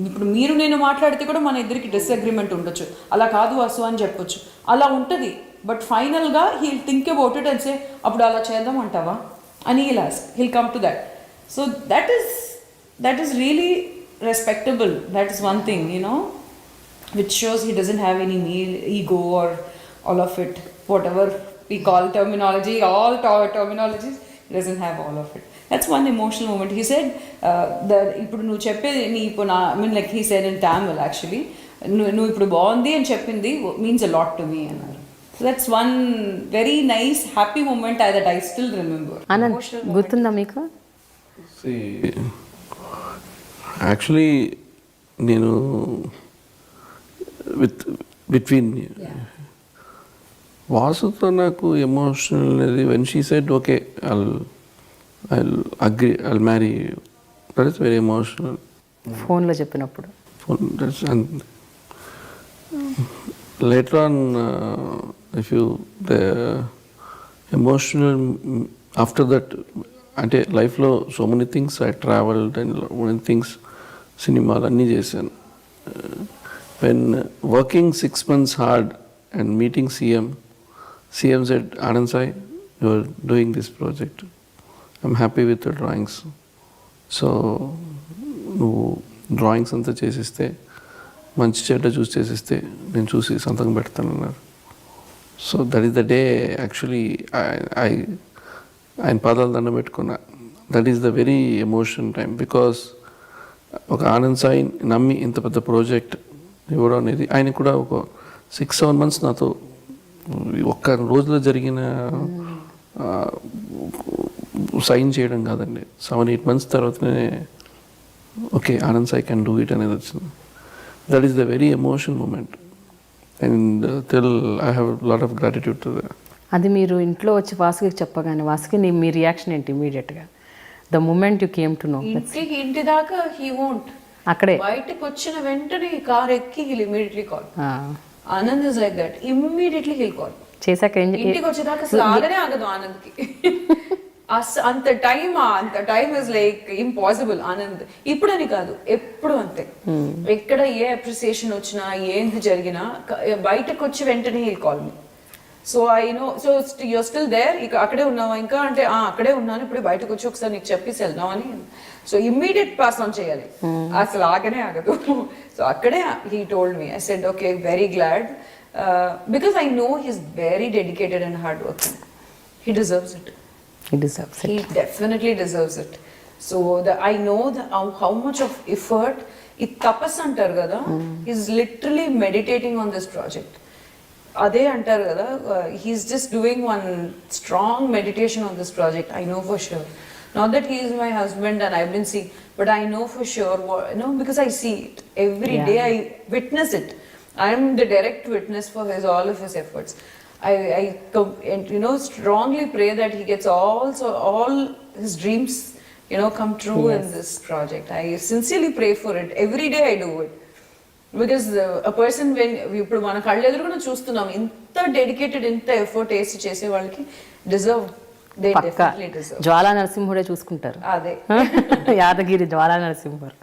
ఇప్పుడు మీరు నేను మాట్లాడితే కూడా మన ఇద్దరికి డిసగ్రిమెంట్ ఉండొచ్చు, అలా కాదు వాసు అని చెప్పొచ్చు, అలా ఉంటుంది. బట్ ఫైనల్గా he'll think about it and say అప్పుడు అలా చేద్దాం అంటావా అని he'll come to that. So that is really respectable. That is one thing, you know, which shows he doesn't have any ego or all of it, whatever we call terminology, all terminologies. He doesn't have all of it. That's one emotional moment. He said ఇప్పుడు నువ్వు చెప్పేది ఇప్పుడు like he said in Tamil actually, నువ్వు ఇప్పుడు బాగుంది అని చెప్పింది means a lot to me అన్నారు. So that's one very nice happy moment that I still remember. Anand గుర్తుందా మీకు? యాక్చువల్లీ నేను బిట్వీన్ వాసుతో నాకు ఎమోషనల్ అనేది when she said okay I'll agree, I'll marry you. That is very emotional. ఫోన్లో చెప్పినప్పుడు. And later on, the emotional after that, అంటే లైఫ్లో so many things I travelled and many things, సినిమాలు అన్నీ చేశాను. When working 6 months hard and meeting CM said, Anand Sai, you are doing this project. I'm happy with the drawings. సో నువ్వు drawings అంతా చేసిస్తే మంచి చెడ్డ చూసి చేసిస్తే నేను చూసి సంతకం పెడతానన్నారు. So that is the day actually ఆయన పాదాలు దండం పెట్టుకున్నా. That is the very emotion time. Because ఒక ఆనంద్ సాయి నమ్మి ఇంత పెద్ద ప్రాజెక్ట్ ఇవ్వడం అనేది, ఆయన కూడా ఒక 6-7 months నాతో ఒక్క రోజులో జరిగిన సైన్ చేయడం కాదండి, 7-8 months తర్వాతనే okay Anand Sai can do it అనేది వచ్చింది. That is the very emotion moment and till I have lot of gratitude to that. అది మీరు ఇంట్లో వచ్చి వాసుకి చెప్పగానే వాసుకి మీ రియాక్షన్ ఏంటి ఇమీడియట్గా the moment you came to know? ఇంటి దాకా హీ వోంట్, అక్కడే బయటకు వచ్చిన వెంటనే కార్ ఎక్కి he'll immediately call. Anand is like that, immediately he'll call. చేశాక ఇంటికి వచ్చేదాకా అసలు ఆగనే ఆగదు ఆనంద్కి. అంత time is like impossible Anand. ఇప్పుడని కాదు, ఎప్పుడు అంతే. ఎక్కడ ఏ అప్రిసియేషన్ వచ్చినా ఏంది జరిగినా బయటకు వచ్చి వెంటనే he'll call me. So I know, so you're still there, ఇక అక్కడే ఉన్నావా ఇంకా అంటే అక్కడే ఉన్నాను, ఇప్పుడు బయటకు వచ్చి ఒకసారి నీకు చెప్పేసి వెళ్దాం అని. సో ఇమ్మీడియట్ పాస్ ఆన్ చేయాలి, అసలు ఆగనే ఆగదు. సో అక్కడే he told me, I said okay very glad, because I know he's very dedicated and hard working. He deserves it. He definitely deserves it. So I know how much of effort. It tapas antar kada. He's literally meditating on this project. Ade antar kada. He's just doing one strong meditation on this project. I know for sure. Not that he is my husband and I've been seeing, but I know for sure. Because I see it every day. I witness it. I am the direct witness for all of his efforts. I strongly pray that he gets all his dreams, come true in this project. I sincerely pray for it. Every day I do it. Because a person, when ఇప్పుడు మన కళ్ళ ఎదురుగా చూస్తున్నాం, ఇంత dedicated, ఇంత effort వేసి చేసే వాళ్ళకి డిజర్వ్, దే డెఫినెట్లీ డిజర్వ్. జ్వాలా నరసింహుడే చూసుకుంటారు. అదే యాదగిరి జ్వాలా నరసింహుడు.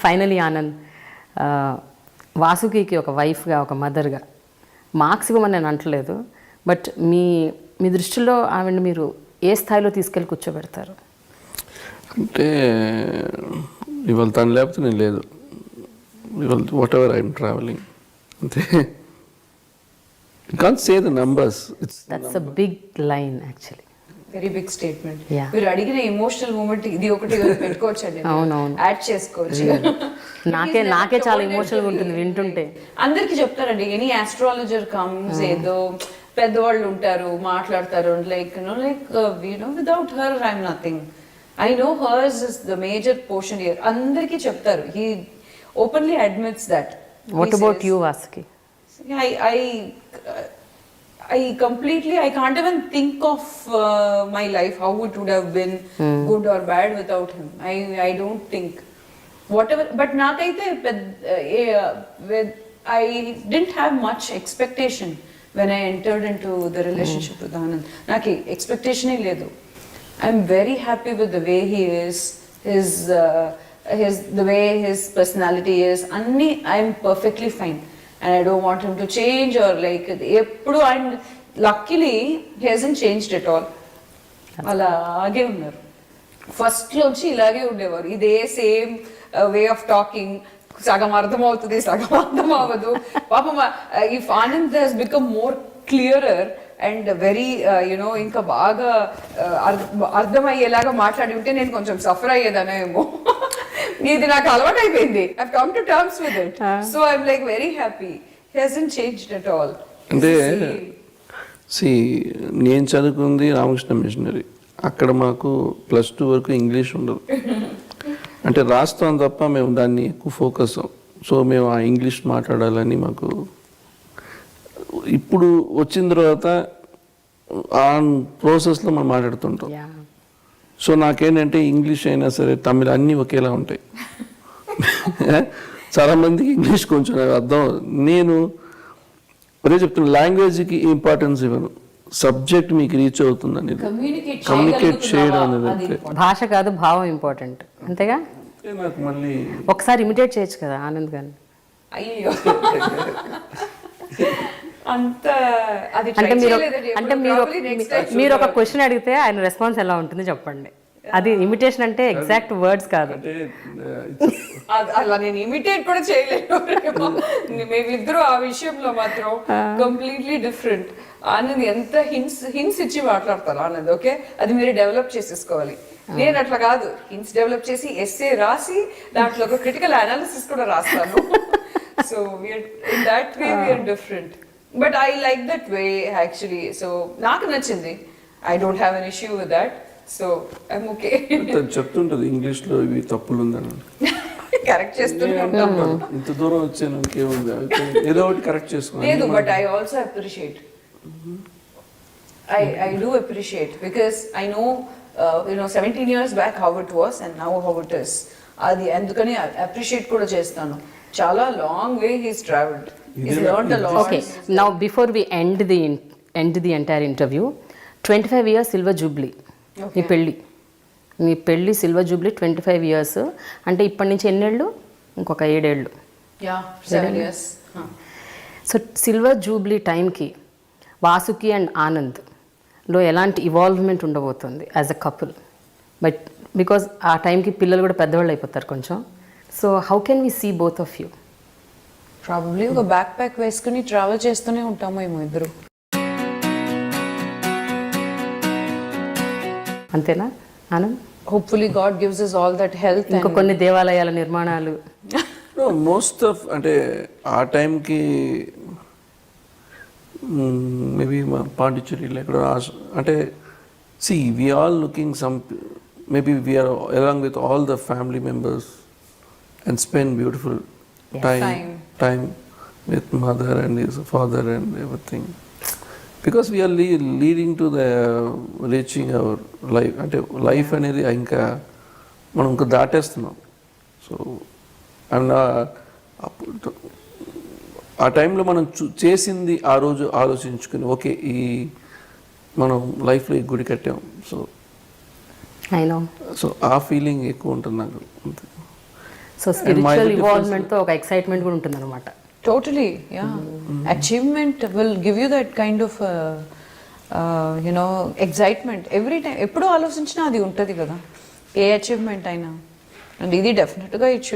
ఫైనలీ ఆనంద్, వాసుకి ఒక వైఫ్గా, ఒక మదర్గా మార్క్స్ ఇవ్వమని నేను అంటలేదు, బట్ మీ దృష్టిలో ఆవిడని మీరు ఏ స్థాయిలో తీసుకెళ్ళి కూర్చోబెడతారు? అంటే ఇవాళ తను లేకపోతే నేను లేదు, ఇవాళ వాట్ ఎవర్ ఐఎమ్ ట్రావెలింగ్ అంతే. Can't say the numbers, that's a big line actually, very big statement. Yeah. మీరు అడిగిన ఎమోషనల్ మూమెంట్ ఇది ఒకటి పెట్టుకోవచ్చు అండి, అవునవును, యాడ్ చేసుకోవచ్చు. నాకే చాలా ఎమోషనల్ ఉంటుంది వింటుంటే. అందరికి చెప్తారండి, ఎనీ ఆస్ట్రాలజర్ కమ్స్, ఏదో పెద్దవాళ్ళు ఉంటారు మాట్లాడతారు, like without her I'm nothing. I know hurts is the major portion here. అందరికి చెప్తారు, he openly admits that. What about you Vasuki? I can't even think of my life, how it would have been good or bad without him. I don't think. Whatever, but naakaithe I didn't have much expectation when I entered into the relationship with Anand. Naki expectation e ledu. I'm very happy with the way he is, the way his personality is. Anni I'm perfectly fine. And I don't want him to change or like eppudu. And luckily he hasn't changed at all. అలాగే ఉన్నారు. First లోంచి ఇలాగే ఉండేవారు, ఇదే same way of talking. సగం అర్థం అవుతుంది, సగం అర్థం అవ్వదు. పాపం if Anand has become more clearer and very ఇంకా బాగా అర్థమయ్యేలాగా మాట్లాడి ఉంటే నేను కొంచెం సఫర్ అయ్యేదానేమో. ఇది నాకు అలవాటు అయిపోయింది. I've come to terms with it. So I'm like very happy. He hasn't changed at all. అంటే నేను చదువుకుంది రామకృష్ణ మిషనరీ. అక్కడ మాకు +2 వరకు ఇంగ్లీష్ ఉండదు, అంటే రాస్తాం తప్ప మేము దాన్ని ఎక్కువ ఫోకస్. సో మేము ఆ ఇంగ్లీష్ మాట్లాడాలని మాకు ఇప్పుడు వచ్చిన తర్వాత ఆ ప్రాసెస్లో మనం మాట్లాడుతుంటాం. సో నాకేంటంటే ఇంగ్లీష్ అయినా సరే తమిళ అన్నీ ఒకేలా ఉంటాయి. చాలామందికి ఇంగ్లీష్ కొంచెం అర్థం. నేను అదే చెప్తున్నా, లాంగ్వేజ్కి ఇంపార్టెన్స్ ఇవ్వను, సబ్జెక్ట్ మీకు రీచ్ అవుతుంది అనేది, కమ్యూనికేట్ చేయడం అనేది. భాష కాదు, భావం ఇంపార్టెంట్, అంతేగా. నాకు మళ్ళీ ఒకసారి ఇమిటేట్ చేయొచ్చు కదా ఆనంద్ గారిని. అయ్యో అంటే మీరు ఒక క్వశ్చన్ అడిగితే ఆయన రెస్పాన్స్ ఎలా ఉంటుంది చెప్పండి. అది ఇమిటేషన్ అంటే ఎగ్జాక్ట్ వర్డ్స్ కాదు. అంటే అలా నేను ఇమిటేట్ కూడా చేయలేను. మేమిద్దరు ఆ విషయంలో మాత్రం కంప్లీట్లీ డిఫరెంట్. ఆనంద్ ఎంత హింట్స్ ఇచ్చి మాట్లాడతారు ఆనంద్, ఓకే అది మీరు డెవలప్ చేసేసుకోవాలి. నేను అట్లా కాదు, హింట్స్ డెవలప్ చేసి ఎస్సే రాసి దాంట్లో ఒక క్రిటికల్ అనాలిసిస్ కూడా రాస్తాను. So in that way we're different, but I like that way actually. So నాకు నచ్చింది, I don't have an issue with that. So I'm okay. చెప్తుంటది ఇంగ్లీష్ లో ఇవి తప్పులు ఉందని, కరెక్ట్ చేస్తూనే ఉంటాను. ఇంత దూరం వచ్చాను ఇంకేముంది, ఏదో ఒకటి కరెక్ట్ చేసుకోవాలి. లేదు, but I also appreciate. I do appreciate because I know 17 years back how it was and now how it is. అది అందుకని అప్రిషియేట్ కూడా చేస్తాను. చాలా long way he's travelled, he's learned a lot. Okay, now before we end the entire interview, 25 years silver jubilee. మీ పెళ్ళి silver Jubilee 25 years అంటే ఇప్పటి నుంచి ఎన్నేళ్ళు? ఇంకొక 7 ఏళ్ళు. Yeah, 7 years. So silver jubilee టైంకి వాసుకి అండ్ ఆనంద్లో ఎలాంటి ఇవాల్వ్మెంట్ ఉండబోతుంది as a couple? But because ఆ టైంకి పిల్లలు కూడా పెద్దవాళ్ళు అయిపోతారు కొంచెం. So how can we see both of you? Probably ఒక బ్యాక్ ప్యాక్ వేసుకుని ట్రావెల్ చేస్తూనే ఉంటాము ఏమో ఇద్దరు. అంతేనా Anand? Hopefully god gives us all that health. ఇంకా కొన్ని దేవాలయాల నిర్మాణాలు. మోస్ట్ ఆఫ్ అంటే ఆ టైంకి మేబీ మా పాండిచ్చేరిలో ఎక్కడ అంటే see we all looking some maybe we're along with all the family members and spend beautiful time with mother and his father and everything. Because we're leading to the reaching our life. అంటే life అనేది ఇంకా మనం ఇంకా దాటేస్తున్నాం. So and ఆ టైంలో మనం చేసింది ఆ రోజు ఆలోచించుకుని ఓకే ఈ మనం లైఫ్లో ఈ గుడి కట్టాం. సో సో ఆ ఫీలింగ్ ఎక్కువ ఉంటుంది నాకు. సో స్పిరిచువల్ ఇన్వాల్వ్మెంట్తో ఒక ఎక్సైట్మెంట్ కూడా ఉంటుంది అనమాట. Totally, yeah. Achievement will give you that kind of excitement every time. ఎప్పుడు ఆలోచించినా అది ఉంటుంది కదా, ఏ అచీవ్మెంట్ అయినా. అండ్ ఇది డెఫినెట్గా ఇట్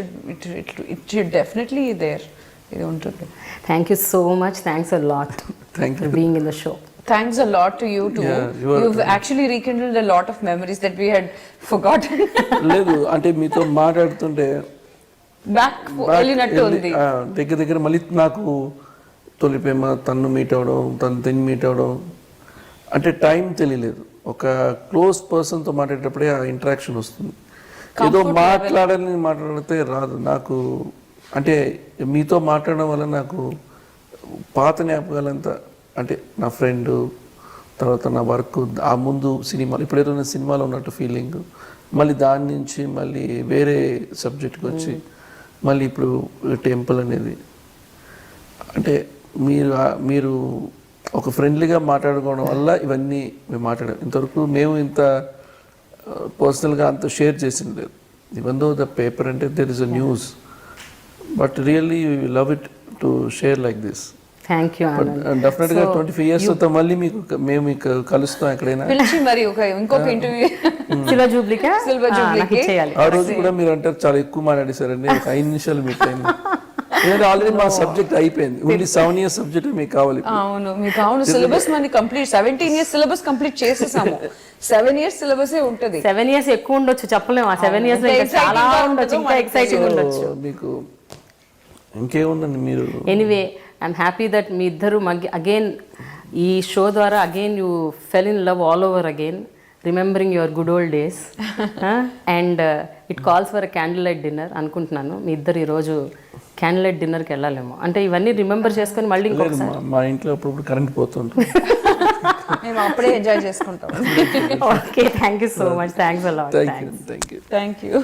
షుడ్ డెఫినెట్లీ దేర్, ఇది ఉంటుంది. Thank you so much. Thanks a lot for being in the show. Thanks a lot to you too. You've actually rekindled a lot of memories that we had forgotten. లేదు అంటే మీతో మాట్లాడుతుంటే back వెళ్ళినట్టు ఉంది. దగ్గర మళ్ళీ నాకు తొలి ప్రేమ, తన్ను మీట్ అవ్వడం, తను మీట్ అవ్వడం అంటే టైం తెలియలేదు. ఒక క్లోజ్ పర్సన్తో మాట్లాడేటప్పుడే ఆ ఇంటరాక్షన్ వస్తుంది. ఏదో మాట్లాడితే రాదు నాకు. అంటే మీతో మాట్లాడడం వల్ల నాకు పాత జ్ఞాపకాలంతా, అంటే నా ఫ్రెండ్, తర్వాత నా వర్క్, ఆ ముందు సినిమాలు, ఇప్పుడు ఏదో సినిమాలో ఉన్నట్టు ఫీలింగ్, మళ్ళీ దాని నుంచి మళ్ళీ వేరే సబ్జెక్ట్కి వచ్చి మళ్ళీ ఇప్పుడు టెంపుల్ అనేది. అంటే మీరు ఒక ఫ్రెండ్లీగా మాట్లాడుకోవడం వల్ల ఇవన్నీ మేము మాట్లాడాం. ఇంతవరకు మేము ఇంత పర్సనల్గా అంత షేర్ చేసింది లేదు. ఈవెన్ దో ద పేపర్ అంటే there is a news, but really we love it to share like this. Thank you. డెఫినెట్గా 25 years తర్వాత మళ్ళీ మేము కలుస్తాం ఎక్కడైనా. పిలిచి మరి ఇంకొక ఇంటర్వ్యూ సిల్వర్ జూబ్లీకి చేయాలి. ఆ రోజు కూడా మీరు అంటారు చాలా ఎక్కువ మాట్లాడేశారండి, ఒక 5 నిమిషాలు మీ టైం. ఎందుకంటే ఆల్రెడీ మా సబ్జెక్ట్ అయిపోయింది, ఓన్లీ 7 years సబ్జెక్ట్ మీకు కావాలి. అవును, మీకు అవును. సిలబస్ మనకి కంప్లీట్ 17 years సిలబస్ కంప్లీట్ చేసేసాము. 7 years సిలబస్ ఉంటుంది. 7 years ఎక్కువ ఉండొచ్చు, చెప్పలేము. ఆ 7 years చాలా ఉండొచ్చు, ఇంకా ఎక్సైటింగ్ ఉండొచ్చు. మీకు ఇంకేముందండి మీరు. ఎనీవే ఐఎమ్ హ్యాపీ దట్ మీ ఇద్దరు అగైన్ ఈ షో ద్వారా again you fell in love all over again, remembering your good old days. And it calls for a candle light dinner అనుకుంటున్నాను. మీ ఇద్దరు ఈరోజు క్యాండిల్ లైట్ డిన్నర్కి వెళ్ళాలేమో. అంటే ఇవన్నీ రిమెంబర్ చేసుకొని మళ్ళీ ఇంకొకసారి. మా ఇంట్లో అప్పుడు కరెంట్ పోతుంది, మేము అప్పుడే ఎంజాయ్ చేసుకుంటాం. Okay, thank you so much. Thanks a lot. Thank you. Thank you.